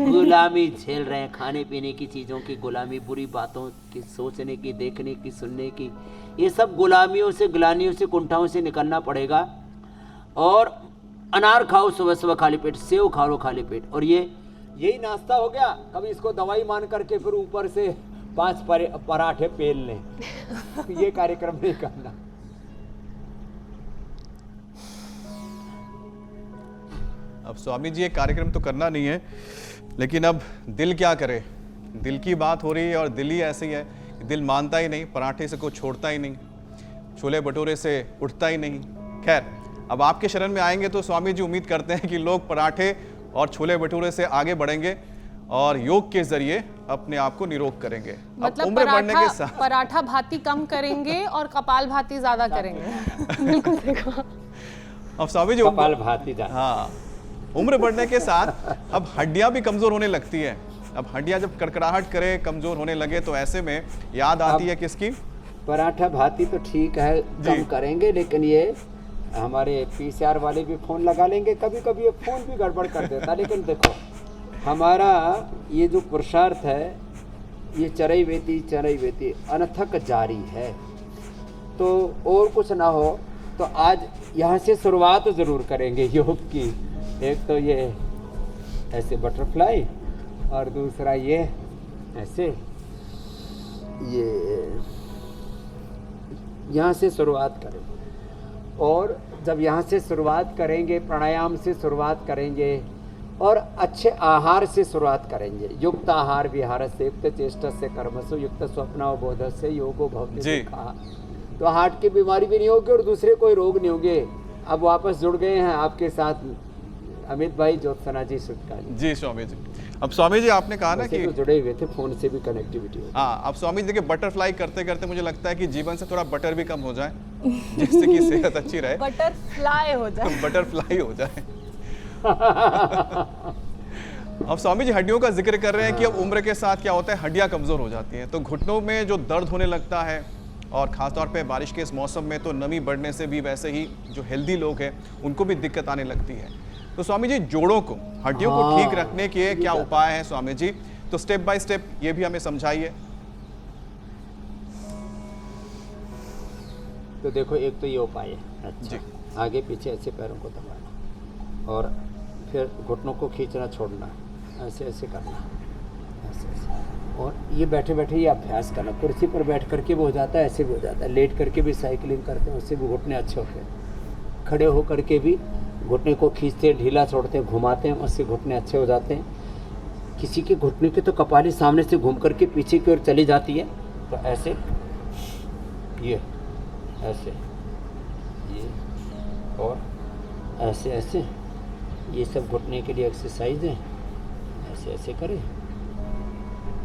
गुलामी झेल रहे हैं, खाने पीने की चीज़ों की गुलामी, बुरी बातों की, सोचने की, देखने की, सुनने की। ये सब गुलामियों से, ग्लानियों से, कुंठाओं से निकलना पड़ेगा। और अनार खाओ सुबह सुबह खाली पेट, सेव खा लो खाली पेट। और यही नाश्ता हो गया। कभी इसको दवाई मान करके फिर ऊपर से 5 पराठे पेल लें। ये कार्यक्रम नहीं करना। अब स्वामी जी, ये कार्यक्रम तो करना नहीं है, लेकिन अब दिल क्या करे। दिल की बात हो रही है और दिल ही ऐसी है कि दिल मानता ही नहीं, पराठे से कुछ छोड़ता ही नहीं, छोले भटूरे से उठता ही नहीं। खैर, अब आपके शरण में आएंगे तो स्वामी जी उम्मीद करते हैं कि लोग पराठे और छोले भटूरे से आगे बढ़ेंगे और योग के जरिए अपने आप को निरोग करेंगे। मतलब उम्र बढ़ने के साथ पराठा भाती कम करेंगे और कपाल भाती ज्यादा करेंगे। बिल्कुल देखो। अब स्वामी जी, कपाल भाती जा। हाँ, उम्र बढ़ने के साथ अब हड्डियां भी कमजोर होने लगती है। अब हड्डियां जब कड़कड़ाहट करे, कमजोर होने लगे, तो ऐसे में याद आती है किसकी? पराठा भाती तो ठीक है, कम करेंगे, लेकिन ये हमारे पीसीआर वाले भी फ़ोन लगा लेंगे, कभी कभी ये फ़ोन भी गड़बड़ कर देता, लेकिन देखो हमारा ये जो पुरुषार्थ है ये चरई वेती अनथक जारी है। तो और कुछ ना हो तो आज यहाँ से शुरुआत ज़रूर करेंगे योग की। एक तो ये ऐसे बटरफ्लाई और दूसरा ये ऐसे, ये यहाँ से शुरुआत करेंगे। और जब यहाँ से शुरुआत करेंगे, प्राणायाम से शुरुआत करेंगे और अच्छे आहार से शुरुआत करेंगे। युक्त आहार विहार से युक्त चेष्टा से कर्मसु युक्त स्वप्नावबोध से योगो भवति कहा, तो हार्ट की बीमारी भी नहीं होगी और दूसरे कोई रोग नहीं होंगे। अब वापस जुड़ गए हैं आपके साथ अमित भाई, ज्योत्सना जी, सुटका जी स्वामी जी। अब स्वामी जी आपने कहा ना कि तो जुड़े हुए थे, फोन से भी कनेक्टिविटी हो। हाँ, अब स्वामी जी देखिए बटरफ्लाई करते करते मुझे लगता है कि जीवन से थोड़ा बटर भी कम हो जाए जिससे कि सेहत अच्छी रहे। बटरफ्लाई हो जाए। बटरफ्लाई हो जाए। अब स्वामी जी हड्डियों का जिक्र कर रहे हैं कि अब उम्र के साथ क्या होता है, हड्डियां कमजोर हो जाती हैं, तो घुटनों में जो दर्द होने लगता है और खासतौर पे बारिश के इस मौसम में तो नमी बढ़ने से भी वैसे ही जो हेल्दी लोग हैं उनको भी दिक्कत आने लगती है। तो स्वामी जी जोड़ों को, हड्डियों को ठीक रखने के क्या उपाय हैं स्वामी जी? तो स्टेप बाय स्टेप ये भी हमें समझाइए। तो देखो एक तो ये उपाय है, अच्छा आगे पीछे ऐसे पैरों को दबाना और फिर घुटनों को खींचना छोड़ना, ऐसे ऐसे करना, ऐसे ऐसे। और ये बैठे बैठे ये अभ्यास करना, कुर्सी पर बैठ करके भी हो जाता है, ऐसे भी हो जाता है, लेट करके भी साइकिलिंग करते हैं, उससे भी घुटने अच्छे होते हैं, खड़े हो करके भी घुटने को खींचते हैं, ढीला छोड़ते हैं, घुमाते हैं, उससे घुटने अच्छे हो जाते हैं। किसी के घुटने के तो कपाली सामने से घूम करके पीछे की ओर चली जाती है, तो ऐसे ये ऐसे ये और ऐसे ऐसे, ये सब घुटने के लिए एक्सरसाइज है। ऐसे ऐसे करें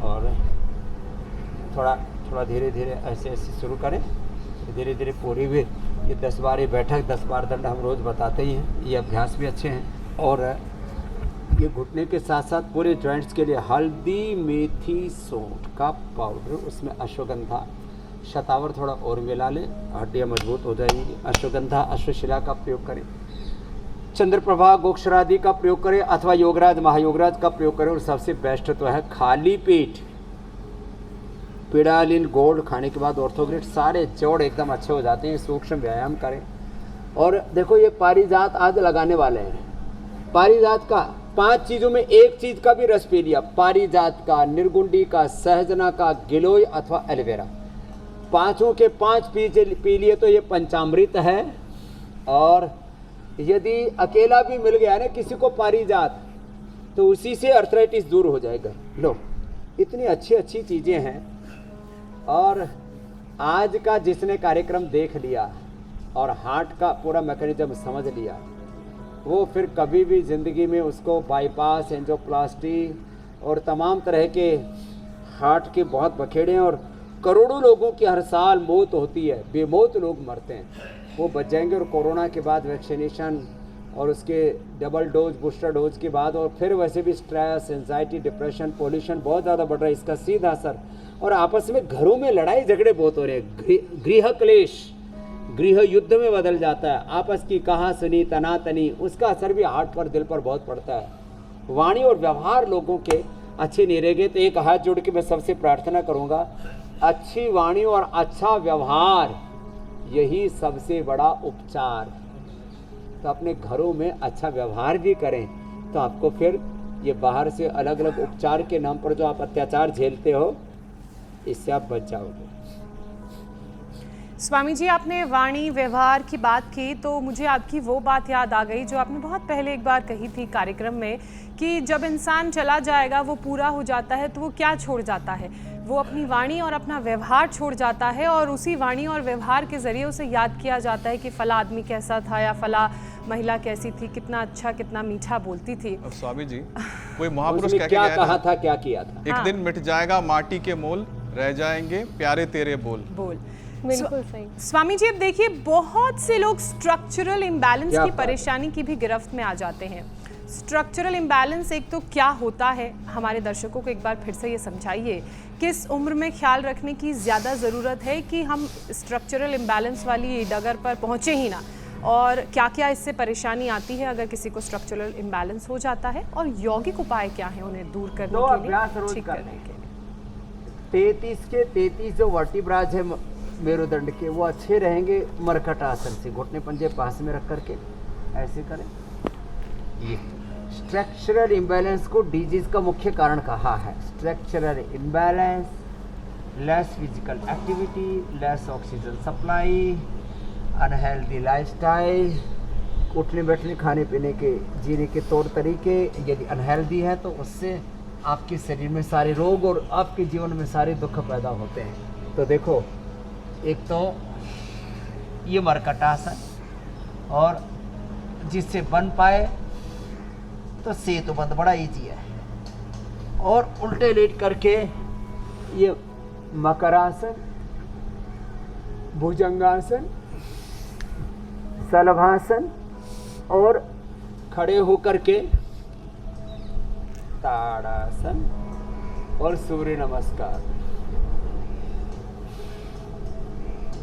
और थोड़ा थोड़ा धीरे धीरे ऐसे ऐसे शुरू करें, धीरे धीरे पूरी भी ये 10 बार ये बैठक 10 बार दंड हम रोज़ बताते ही हैं, ये अभ्यास भी अच्छे हैं। और ये घुटने के साथ साथ पूरे जॉइंट्स के लिए हल्दी, मेथी, सौंठ का पाउडर, उसमें अश्वगंधा, शतावर थोड़ा और मिला लें, हड्डियाँ मजबूत हो जाएंगी। अश्वगंधा, अश्वशिला का प्रयोग करें, चंद्रप्रभा, गोक्षरादि का प्रयोग करें अथवा योगराज, महायोगराज का प्रयोग करें। और सबसे बेस्ट तो है खाली पेट पिडालिन गोल्ड खाने के बाद ऑर्थोग्रिड, सारे जोड़ एकदम अच्छे हो जाते हैं। सूक्ष्म व्यायाम करें। और देखो ये पारिजात आज लगाने वाले हैं, पारिजात का 5 चीज़ों में एक चीज़ का भी रस पी लिया, पारिजात का, निर्गुंडी का, सहजना का, गिलोय अथवा एलोवेरा, 5 के 5 पी लिए तो ये पंचामृत है। और यदि अकेला भी मिल गया ना किसी को पारिजात, तो उसी से अर्थराइटिस दूर हो जाएगा। लो इतनी अच्छी अच्छी चीज़ें हैं। और आज का जिसने कार्यक्रम देख लिया और हार्ट का पूरा मैकेनिज्म समझ लिया, वो फिर कभी भी ज़िंदगी में उसको बाईपास, एंजियोप्लास्टी और तमाम तरह के हार्ट के बहुत बखेड़े हैं। और करोड़ों लोगों की हर साल मौत होती है, बेमौत लोग मरते हैं, वो बच जाएंगे। और कोरोना के बाद वैक्सीनेशन और उसके डबल डोज, बूस्टर डोज के बाद, और फिर वैसे भी स्ट्रेस, एंजाइटी, डिप्रेशन, पोल्यूशन बहुत ज़्यादा बढ़ रहा है, इसका सीधा असर। और आपस में घरों में लड़ाई झगड़े बहुत हो रहे हैं, गृह क्लेश गृह युद्ध में बदल जाता है, आपस की कहासुनी, तनातनी, उसका असर भी हार्ट पर, दिल पर बहुत पड़ता है। वाणी और व्यवहार लोगों के अच्छे नहीं रहेंगे। तो एक हाथ जोड़ के मैं सबसे प्रार्थना करूँगा, अच्छी वाणी और अच्छा व्यवहार यही सबसे बड़ा उपचार। तो अपने घरों में अच्छा व्यवहार भी करें तो आपको फिर ये बाहर से अलग अलग उपचार के नाम पर जो आप अत्याचार झेलते हो, इससे आप बच जाओगे। स्वामी जी, आपने वाणी व्यवहार की बात की तो मुझे आपकी वो बात याद आ गई जो आपने बहुत पहले एक बार कही थी कार्यक्रम में, कि जब इंसान चला जाएगा, वो पूरा हो जाता है, तो वो क्या छोड़ जाता है? वो अपनी वाणी और अपना व्यवहार छोड़ जाता है। और उसी वाणी और व्यवहार के ज़रिए उसे याद किया जाता है कि फला आदमी कैसा था या फला महिला कैसी थी, कितना अच्छा, कितना मीठा बोलती थी। अब स्वामी जी कोई महापुरुष क्या कहा था, क्या किया था? एक दिन मिट जाएगा माटी के मोल, रह जाएंगे प्यारे तेरे बोल। बिल्कुल सही। स्वामी जी, अब देखिए बहुत से लोग स्ट्रक्चरल इम्बैलेंस की परेशानी की भी गिरफ्त में आ जाते हैं। स्ट्रक्चरल इम्बैलेंस एक तो क्या होता है, हमारे दर्शकों को एक बार फिर से ये समझाइए। किस उम्र में ख्याल रखने की ज़्यादा ज़रूरत है कि हम स्ट्रक्चरल इम्बैलेंस वाली डगर पर पहुँचे ही ना, और क्या क्या इससे परेशानी आती है अगर किसी को स्ट्रक्चरल इम्बैलेंस हो जाता है, और यौगिक उपाय क्या है उन्हें दूर करने दो के अभ्यास लिए, रोज ठीक करने करने के लिए। 33 के 33 जो वर्टिब्राज है मेरुदंड के, वो अच्छे रहेंगे मरकट आसन से। घुटने पंजे पास में रख करके ऐसे करें। ये स्ट्रक्चरल इम्बैलेंस को डिजीज का मुख्य कारण कहा है। Structural imbalance, less physical activity, less oxygen supply, unhealthy lifestyle, उठने बैठने खाने पीने के जीने के तौर तरीके यदि अनहेल्दी है तो उससे आपके शरीर में सारे रोग और आपके जीवन में सारे दुख पैदा होते हैं। तो देखो, एक तो ये मरकटासन, और जिससे बन पाए तो सेतुबंध बड़ा इजी है। और उल्टे लेट करके ये मकरासन, भुजंगासन, सलभासन, और खड़े होकर के ताड़ासन और सूर्य नमस्कार।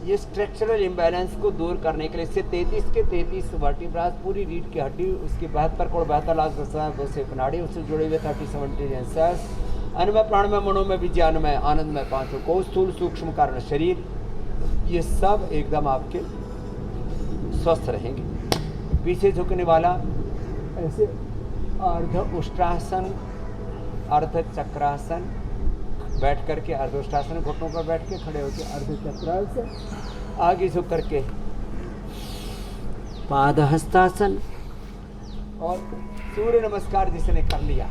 ये स्ट्रक्चरल इम्बैलेंस को दूर करने के लिए इससे 33 के 33 वर्टिब्रास, पूरी रीढ़ की हड्डी, उसकी 72 करोड़ 72 लाख 10 नाड़ी, उससे जुड़े हुए 30-70 सेल्स, अन्नमय प्राणमय मनोमय विज्ञानमय आनंदमय पांचों को, स्थूल सूक्ष्म कारण शरीर, ये सब एकदम आपके स्वस्थ रहेंगे। पीछे झुकने वाला ऐसे अर्ध उष्ट्रासन, अर्ध चक्रासन, बैठ करके अर्ध उष्ट्रासन, घुटनों पर बैठ के खड़े होकर अर्ध चक्रासन, आगे झुक करके पादहस्तासन, और सूर्य नमस्कार जिसने कर लिया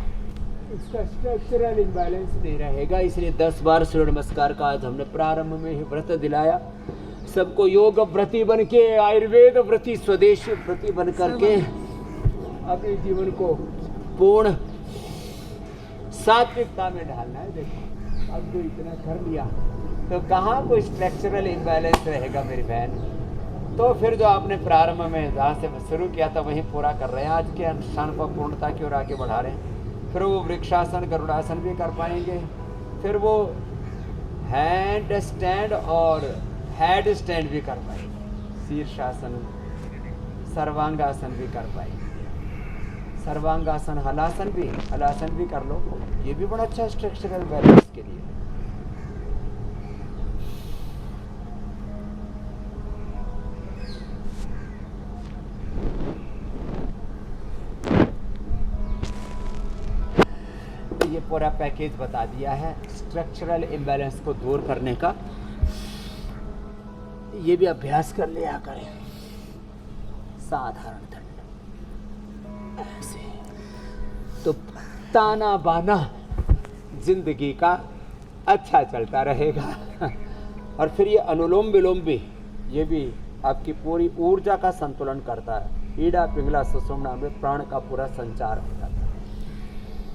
इसका स्ट्रक्चरल इम्बैलेंस नहीं रहेगा। इसलिए 10 बार सूर्य नमस्कार का आज हमने प्रारंभ में ही व्रत दिलाया। सबको योग व्रती बन के, आयुर्वेद व्रती, स्वदेश व्रती बन करके अपने जीवन को पूर्ण सात्विकता में ढालना है। देखो, अब जो इतना कर लिया तो कहाँ कोई स्ट्रक्चरल इम्बैलेंस रहेगा मेरी बहन। तो फिर जो आपने प्रारंभ में जहाँ से शुरू किया था वहीं पूरा कर रहे हैं। आज के अनुष्ठान को पूर्णता की ओर आगे बढ़ा रहे हैं। फिर वो वृक्षासन, गरुड़ासन भी कर पाएंगे। फिर वो हैंड स्टैंड और हेड स्टैंड भी कर पाएंगे। शीर्षासन, सर्वांगासन भी कर पाएंगे। सर्वांगासन, हलासन भी कर लो। ये भी बड़ा अच्छा स्ट्रक्चरल बैलेंस के लिए। ये पूरा पैकेज बता दिया है स्ट्रक्चरल इम्बैलेंस को दूर करने का। ये भी अभ्यास कर लिया करें। साधारण दंड ऐसे तो ताना बाना जिंदगी का अच्छा चलता रहेगा। और फिर ये अनुलोम विलोम भी, ये भी आपकी पूरी ऊर्जा का संतुलन करता है। ईड़ा पिंगला सुषुम्ना में प्राण का पूरा संचार हो जाता है।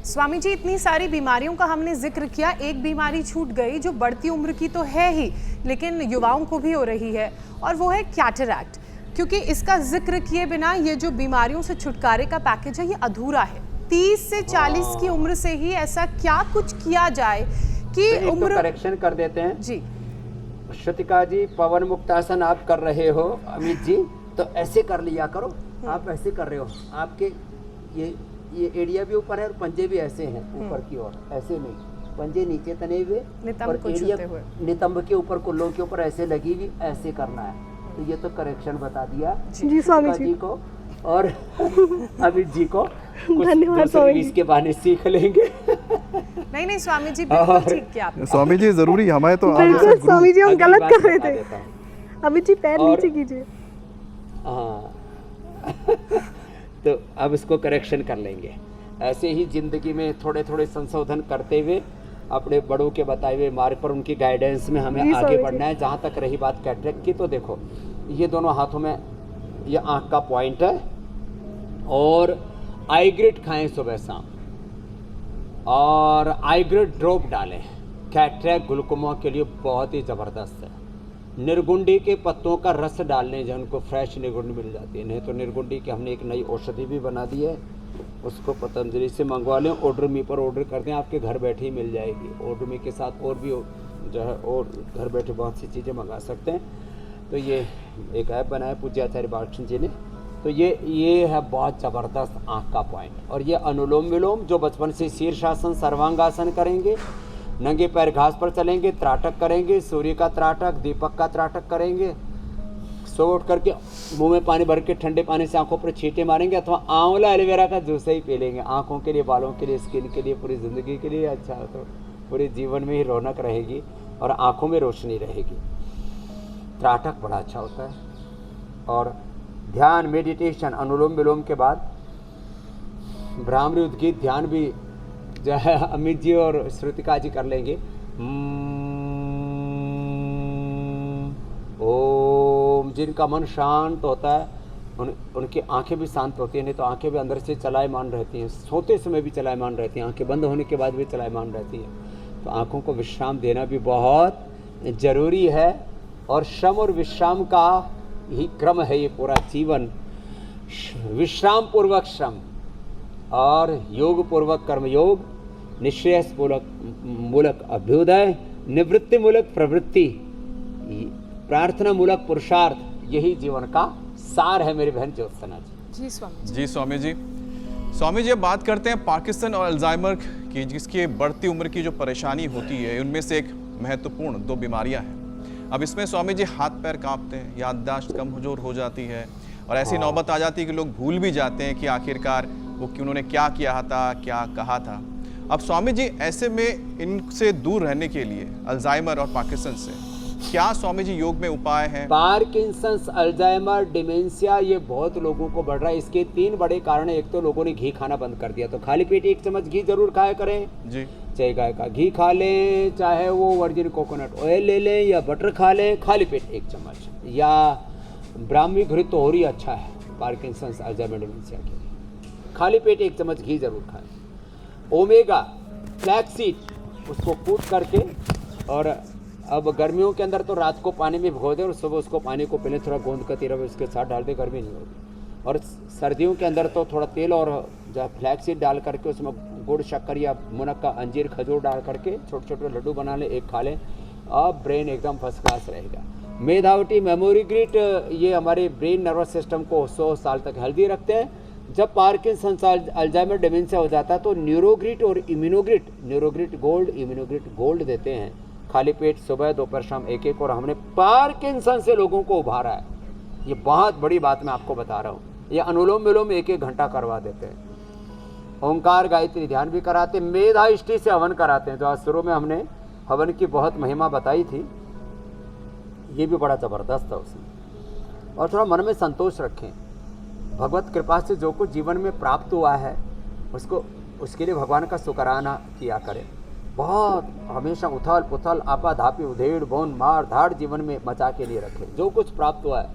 स्वामी जी, इतनी सारी बीमारियों का हमने जिक्र किया, एक बीमारी छूट गई जो बढ़ती उम्र की तो है ही, लेकिन युवाओं को भी हो रही है, और वो है कैटरैक्ट। क्योंकि इसका जिक्र किए बिना ये जो बीमारियों से छुटकारे का पैकेज है ये अधूरा है। 30 से 40 की उम्र से ही ऐसा क्या कुछ किया जाए कि तो उम्र करेक्शन कर देते हैं जी। श्रुतिका जी, पवन मुक्तासन आप कर रहे हो, अमित जी तो ऐसे कर लिया करो। आप ऐसे कर रहे हो, आपके ये एरिया भी ऊपर है और पंजे भी ऐसे हैं ऊपर की ओर, ऐसे नहीं, पंजे नीचे तने हुए नितंब और को एरिया छूते हुए। नितंब के ऊपर, कुल्लों के ऊपर ऐसे लगी हुई, ऐसे करना है। तो ये तो करेक्शन बता दिया जी स्वामी श्रुतिका जी को और अमित जी को। धन्यवाद स्वामी जी। इसके बहाने सीख लेंगे। नहीं स्वामी जी, बिल्कुल ठीक किया आपने। स्वामी जी जरूरी, हमें तो आगे से बिल्कुल गुरु स्वामी जी, हम अगली गलत बार कर रहे बता थे। देता हूँ। अमित जी पैर और- नीचे कीजिए। हाँ तो अब इसको करेक्शन कर लेंगे। ऐसे ही जिंदगी में थोड़े थोड़े संशोधन करते हुए अपने बड़ों के बताए हुए मार्ग पर उनकी गाइडेंस में हमें जी, आगे स्वामी जी। बढ़ना है। जहाँ तक रही बात कैटरेक्ट की, तो देखो ये दोनों हाथों में ये आँख का पॉइंट है, और आईग्रेट खाएं सुबह शाम, और आईग्रेट ड्रॉप डालें। कैटरेक्ट ग्लूकोमा के लिए बहुत ही ज़बरदस्त है। निर्गुंडी के पत्तों का रस डालने जो उनको फ्रेश निर्गुंडी मिल जाती है। नहीं तो निर्गुंडी की हमने एक नई औषधि भी बना दी है, उसको पतंजलि से मंगवा लें। ऑर्डर मी पर ऑर्डर कर दें, आपके घर बैठे ही मिल जाएगी। ऑर्डर मी के साथ और भी जो है और घर बैठे बहुत सी चीज़ें मंगा सकते हैं। तो ये एक ऐप बनाया पूज्याचार्य बालकृष्ण जी ने, तो ये है बहुत ज़बरदस्त आँख का पॉइंट। और ये अनुलोम विलोम जो बचपन से शीर्षासन सर्वांगासन करेंगे, नंगे पैर घास पर चलेंगे, त्राटक करेंगे, सूर्य का त्राटक, दीपक का त्राटक करेंगे, सो उठ करके मुंह में पानी भर के ठंडे पानी से आंखों पर छींटे मारेंगे, अथवा आंवला एलोवेरा का जूस ही पी लेंगे। आंखों के लिए, बालों के लिए, स्किन के लिए, पूरी ज़िंदगी के लिए अच्छा, तो पूरे जीवन में ही रौनक रहेगी और आंखों में रोशनी रहेगी। त्राटक बड़ा अच्छा होता है। और ध्यान, मेडिटेशन, अनुलोम विलोम के बाद भ्रामरी उद्गीत ध्यान भी जो है अमित जी और श्रुतिका जी कर लेंगे। ओम। जिनका मन शांत होता है उनकी आंखें भी शांत होती हैं, नहीं तो आंखें भी अंदर से चलायमान रहती हैं, सोते समय भी चलायमान रहती हैं, आंखें बंद होने के बाद भी चलायमान रहती हैं। तो आंखों को विश्राम देना भी बहुत ज़रूरी है। और श्रम और विश्राम का ही क्रम है ये पूरा जीवन। विश्राम पूर्वक श्रम और योग पूर्वक कर्मयोग, निश्रेयस मूलक अभ्युदय, निवृत्ति मूलक प्रवृत्ति, प्रार्थना मूलक पुरुषार्थ, यही जीवन का सार है मेरी बहन ज्योत्सना जी। जी स्वामी जी स्वामी जी। स्वामी जी, अब बात करते हैं पार्किंसन और अल्जाइमर की, जिसकी बढ़ती उम्र की जो परेशानी होती है, उनमें से एक महत्वपूर्ण 2 बीमारियां हैं। अब इसमें स्वामी जी हाथ पैर कांपते हैं, याददाश्त कमजोर हो जाती है और ऐसी नौबत आ जाती है कि लोग भूल भी जाते हैं कि आखिरकार वो कि उन्होंने क्या किया था, क्या कहा था। अब स्वामी जी, ऐसे में इनसे दूर रहने के लिए, अल्जाइमर और पार्किंसन से, क्या स्वामी जी योग में उपाय हैं? पार्किंसंस, अल्जाइमर, डिमेंशिया, ये बहुत लोगों को बढ़ रहा है। इसके 3 बड़े कारण हैं। एक तो लोगों ने घी खाना बंद कर दिया, तो खाली पेट 1 चम्मच घी जरूर खाया करें जी। चाहे गाय का घी खा लें, चाहे वो वर्जिन कोकोनट ऑयल ले लें या बटर खा लें, खाली पेट 1 चम्मच, या ब्राह्मी घृत तो और ही अच्छा है पार्किंसंस, अल्जाइमर, डिमेंशिया के लिए। खाली पेट 1 चम्मच घी जरूर खाएं। ओमेगा, फ्लैक्सीड, उसको कूट करके, और अब गर्मियों के अंदर तो रात को पानी में भिगो दे और सुबह उसको पानी को पहले थोड़ा गोंद का तेरा उसके साथ डाल दे, गर्मी नहीं होगी। और सर्दियों के अंदर तो थोड़ा तेल और फ्लैक्सीड डाल करके उसमें गुड़, शक्कर या मुनक्का, अंजीर, खजूर डाल करके छोटे छोटे लड्डू बना लें, 1 खा लें, अब ब्रेन एकदम फर्स्ट क्लास रहेगा। मेधावटी, मेमोरी ग्रिट, ये हमारे ब्रेन नर्वस सिस्टम को 100 साल तक हेल्दी रखते हैं। जब पार्किंसंस, अल्जाइमर, डिमेंशिया हो जाता है तो न्यूरोग्रिट और इम्यूनोग्रिट, न्यूरोग्रिट गोल्ड, इम्यूनोग्रिट गोल्ड देते हैं। खाली पेट सुबह, दोपहर, शाम 1-1, और हमने पार्किंसन से लोगों को उभारा है। ये बहुत बड़ी बात मैं आपको बता रहा हूँ। ये अनुलोम विलोम 1-1 घंटा करवा देते हैं। ओंकार, गायत्री ध्यान भी कराते हैं। मेधा इष्टि से हवन कराते हैं, जो आज शुरू में हमने हवन की बहुत महिमा बताई थी, ये भी बड़ा ज़बरदस्त है उसमें। और थोड़ा मन में संतोष रखें। भगवत कृपा से जो कुछ जीवन में प्राप्त हुआ है उसके लिए भगवान का शुक्राना किया करें। बहुत हमेशा उथल पुथल, आपाधापी, उधेड़ बोन मार धाड़ जीवन में मचा के लिए रखें। जो कुछ प्राप्त हुआ है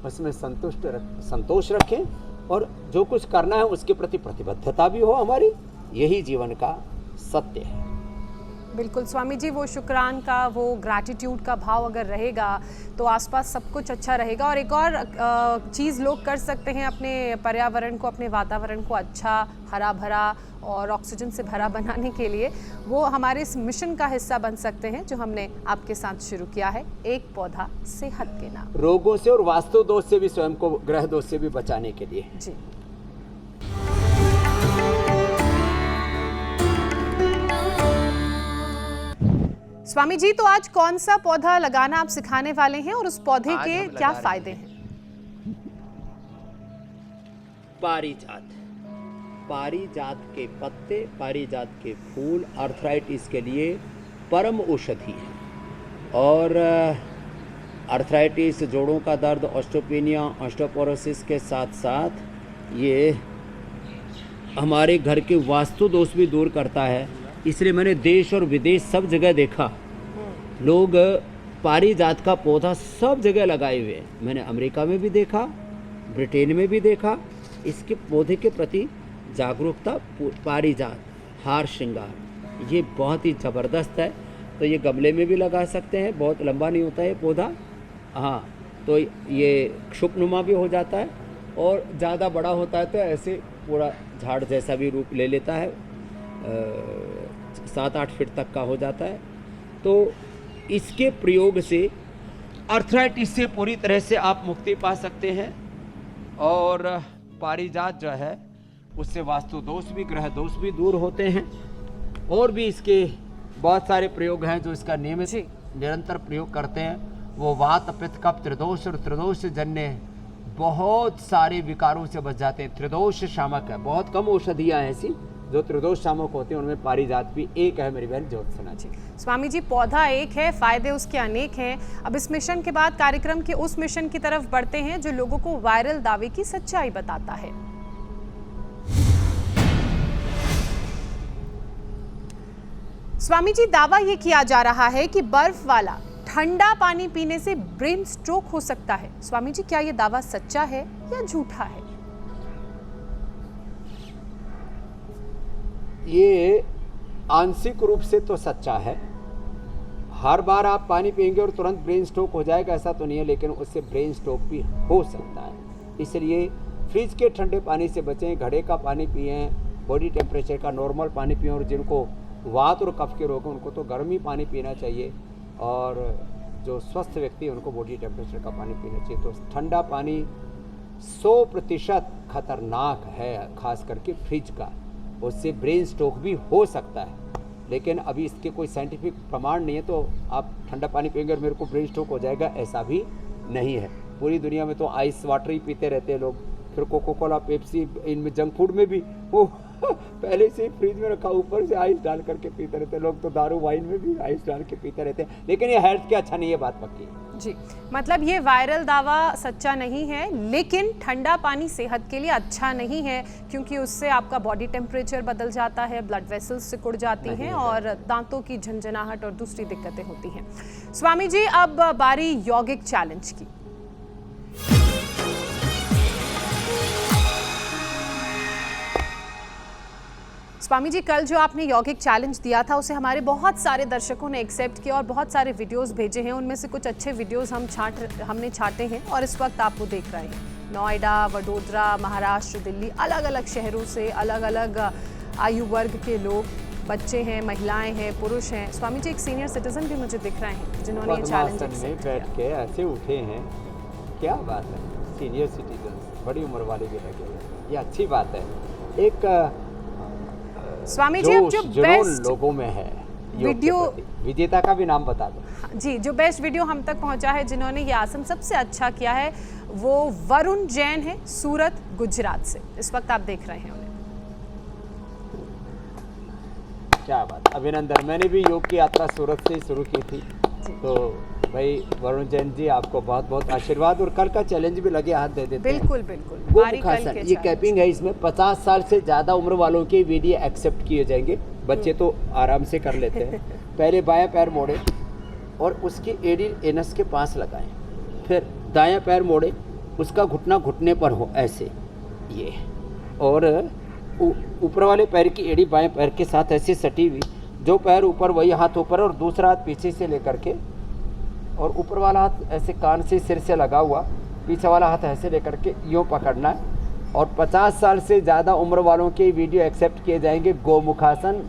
उसमें संतोष रखें, और जो कुछ करना है उसके प्रति प्रतिबद्धता भी हो हमारी। यही जीवन का सत्य है। बिल्कुल स्वामी जी, वो शुक्रान का, वो ग्रैटिट्यूड का भाव अगर रहेगा तो आसपास सब कुछ अच्छा रहेगा। और एक और चीज़ लोग कर सकते हैं, अपने पर्यावरण को, अपने वातावरण को अच्छा, हरा भरा और ऑक्सीजन से भरा बनाने के लिए, वो हमारे इस मिशन का हिस्सा बन सकते हैं जो हमने आपके साथ शुरू किया है, एक पौधा सेहत के नाम। रोगों से और वास्तु दोष से भी, स्वयं को ग्रह दोष से भी बचाने के लिए। जी। स्वामी जी, तो आज कौन सा पौधा लगाना आप सिखाने वाले हैं और उस पौधे के क्या फायदे हैं? पारिजात, पारिजात के पत्ते, पारिजात के फूल आर्थराइटिस के लिए परम औषधि है। और आर्थराइटिस, जोड़ों का दर्द, ऑस्टियोपेनिया, ऑस्टियोपोरोसिस के साथ साथ ये हमारे घर के वास्तु दोष भी दूर करता है। इसलिए मैंने देश और विदेश सब जगह देखा, लोग पारिजात का पौधा सब जगह लगाए हुए हैं। मैंने अमेरिका में भी देखा, ब्रिटेन में भी देखा। इसके पौधे के प्रति जागरूकता, पारिजात, हार श्रृंगार, ये बहुत ही ज़बरदस्त है। तो ये गमले में भी लगा सकते हैं, बहुत लंबा नहीं होता है पौधा, हाँ, तो ये क्षुपनुमा भी हो जाता है, और ज़्यादा बड़ा होता है तो ऐसे पूरा झाड़ जैसा भी रूप ले लेता है, 7-8 फीट तक का हो जाता है। तो इसके प्रयोग से आर्थराइटिस से पूरी तरह से आप मुक्ति पा सकते हैं। और पारिजात जो है उससे वास्तु दोष भी, ग्रह दोष भी दूर होते हैं। और भी इसके बहुत सारे प्रयोग हैं जो इसका नियमित निरंतर प्रयोग करते हैं। वो वात पित्त कफ त्रिदोष और त्रिदोष जन्य बहुत सारे विकारों से बच जाते हैं। त्रिदोष शामक है, बहुत कम औषधियाँ हैं ऐसी जो त्रिदोष शामक होते हैं, उनमें पारिजात भी एक है मेरी बहन ज्योत्सना जी। स्वामी जी, पौधा एक है, फायदे उसके अनेक हैं। अब इस मिशन के बाद कार्यक्रम के उस मिशन की तरफ बढ़ते हैं जो लोगों को वायरल दावे की सच्चाई बताता है। स्वामी जी, दावा ये किया जा रहा है कि बर्फ वाला ठंडा पानी पीने से ब्रेन स्ट्रोक हो सकता है। स्वामी जी, क्या ये दावा सच्चा है या झूठा है? ये आंशिक रूप से तो सच्चा है। हर बार आप पानी पिएंगे और तुरंत ब्रेन स्ट्रोक हो जाएगा ऐसा तो नहीं है, लेकिन उससे ब्रेन स्ट्रोक भी हो सकता है। इसलिए फ्रिज के ठंडे पानी से बचें, घड़े का पानी पिएं, बॉडी टेम्परेचर का नॉर्मल पानी पिएं। और जिनको वात और कफ के रोग हैं उनको तो गर्म ही पानी पीना चाहिए, और जो स्वस्थ व्यक्ति है उनको बॉडी टेम्परेचर का पानी पीना चाहिए। तो ठंडा पानी 100% खतरनाक है, खास करके फ्रिज का। उससे ब्रेन स्ट्रोक भी हो सकता है, लेकिन अभी इसके कोई साइंटिफिक प्रमाण नहीं है। तो आप ठंडा पानी पिएंगे और मेरे को ब्रेन स्ट्रोक हो जाएगा ऐसा भी नहीं है। पूरी दुनिया में तो आइस वाटर ही पीते रहते हैं लोग, फिर कोको कोला, पेप्सी, इनमें जंक फूड में भी वो पहले से ही फ्रिज में रखा, ऊपर से आइस डाल करके पीते रहते हैं लोग। तो दारू वाइन में भी आइस डाल के पीते रहते हैं, लेकिन ये हेल्थ के अच्छा नहीं है, बात पक्की है जी। मतलब ये वायरल दावा सच्चा नहीं है, लेकिन ठंडा पानी सेहत के लिए अच्छा नहीं है, क्योंकि उससे आपका बॉडी टेम्परेचर बदल जाता है, ब्लड वेसल्स सिकुड़ जाती हैं और दांतों की झंझनाहट और दूसरी दिक्कतें होती हैं। स्वामी जी, अब बारी यौगिक चैलेंज की। स्वामी जी, कल जो आपने यौगिक चैलेंज दिया था उसे हमारे बहुत सारे दर्शकों ने एक्सेप्ट किया और बहुत सारे वीडियोस भेजे हैं। उनमें से कुछ अच्छे वीडियोस हमने छांटे हैं और इस वक्त आप वो देख रहे हैं। नोएडा, वडोदरा, महाराष्ट्र, दिल्ली, अलग अलग शहरों से अलग अलग आयु वर्ग के लोग, बच्चे हैं, महिलाएं हैं, पुरुष हैं। स्वामी जी, एक सीनियर सिटीजन भी मुझे दिख रहे हैं जिन्होंने ये चैलेंज एक्सेप्ट किया। बैठ के ऐसे उठे हैं, क्या बात है। सीनियर सिटीजन, बड़ी उम्र वाले भी लगे हुए, ये अच्छी बात है। एक स्वामी जी, अब जो बेस्ट लोगों में है वीडियो, विजेता का भी नाम बता दो जी। जो बेस्ट वीडियो हम तक पहुंचा है, जिन्होंने ये आसन सबसे अच्छा किया है, वो वरुण जैन है, सूरत, गुजरात से। इस वक्त आप देख रहे हैं उन्हें। क्या बात, अभिनंदन। मैंने भी योग की यात्रा सूरत से ही शुरू की थी, तो भाई वरुण जैन जी, आपको बहुत बहुत आशीर्वाद। और कल का चैलेंज भी लगे हाथ दे देते हैं। बिल्कुल बिल्कुल। गोमुखासन, ये कैपिंग है, इसमें 50 साल से ज़्यादा उम्र वालों के वीडियो एक्सेप्ट किए जाएंगे। बच्चे तो आराम से कर लेते हैं। पहले बायां पैर मोड़े और उसकी एडी एनस के पास लगाएं, फिर दायां पैर मोड़े, उसका घुटना घुटने पर हो ऐसे, ये, और ऊपर वाले पैर की एड़ी बाएं पैर के साथ ऐसे सटी हुई, जो पैर ऊपर वही हाथ ऊपर और दूसरा हाथ पीछे से लेकर के, और ऊपर वाला हाथ ऐसे कान से सिर से लगा हुआ, पीछे वाला हाथ ऐसे लेकर के यूँ पकड़ना है। और 50 साल से ज़्यादा उम्र वालों के वीडियो एक्सेप्ट किए जाएंगे गोमुखासन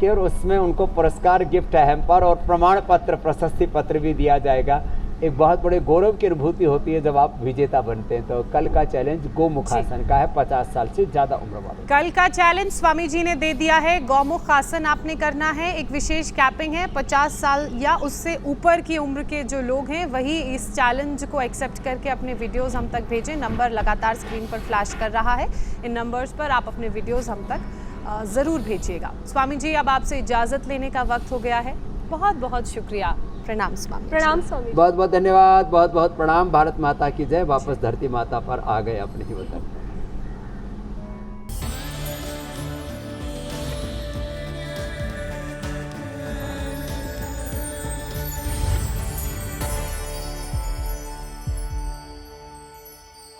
के, और उसमें उनको पुरस्कार, गिफ्ट हैम्पर और प्रमाण पत्र, प्रशस्ति पत्र भी दिया जाएगा। एक बहुत बड़े गौरव की अनुभूति होती है जब आप विजेता बनते हैं। तो कल का चैलेंज गोमुखासन का है, 50 साल से ज़्यादा उम्र वाले। कल का चैलेंज स्वामी जी ने दे दिया है, गोमुखासन आपने करना है। एक विशेष कैपिंग है, 50 साल या उससे ऊपर की उम्र के जो लोग हैं वही इस चैलेंज को एक्सेप्ट करके अपने वीडियोस हम तक भेजें। नंबर लगातार स्क्रीन पर फ्लैश कर रहा है, इन नंबर्स पर आप अपने वीडियोस हम तक ज़रूर भेजिएगा। स्वामी जी, अब आपसे इजाज़त लेने का वक्त हो गया है। बहुत बहुत शुक्रिया। प्रणाम स्वामी। प्रणाम स्वामी। बहुत बहुत धन्यवाद, बहुत बहुत प्रणाम। भारत माता की जय। वापस धरती माता पर आ गए अपने ही वतन।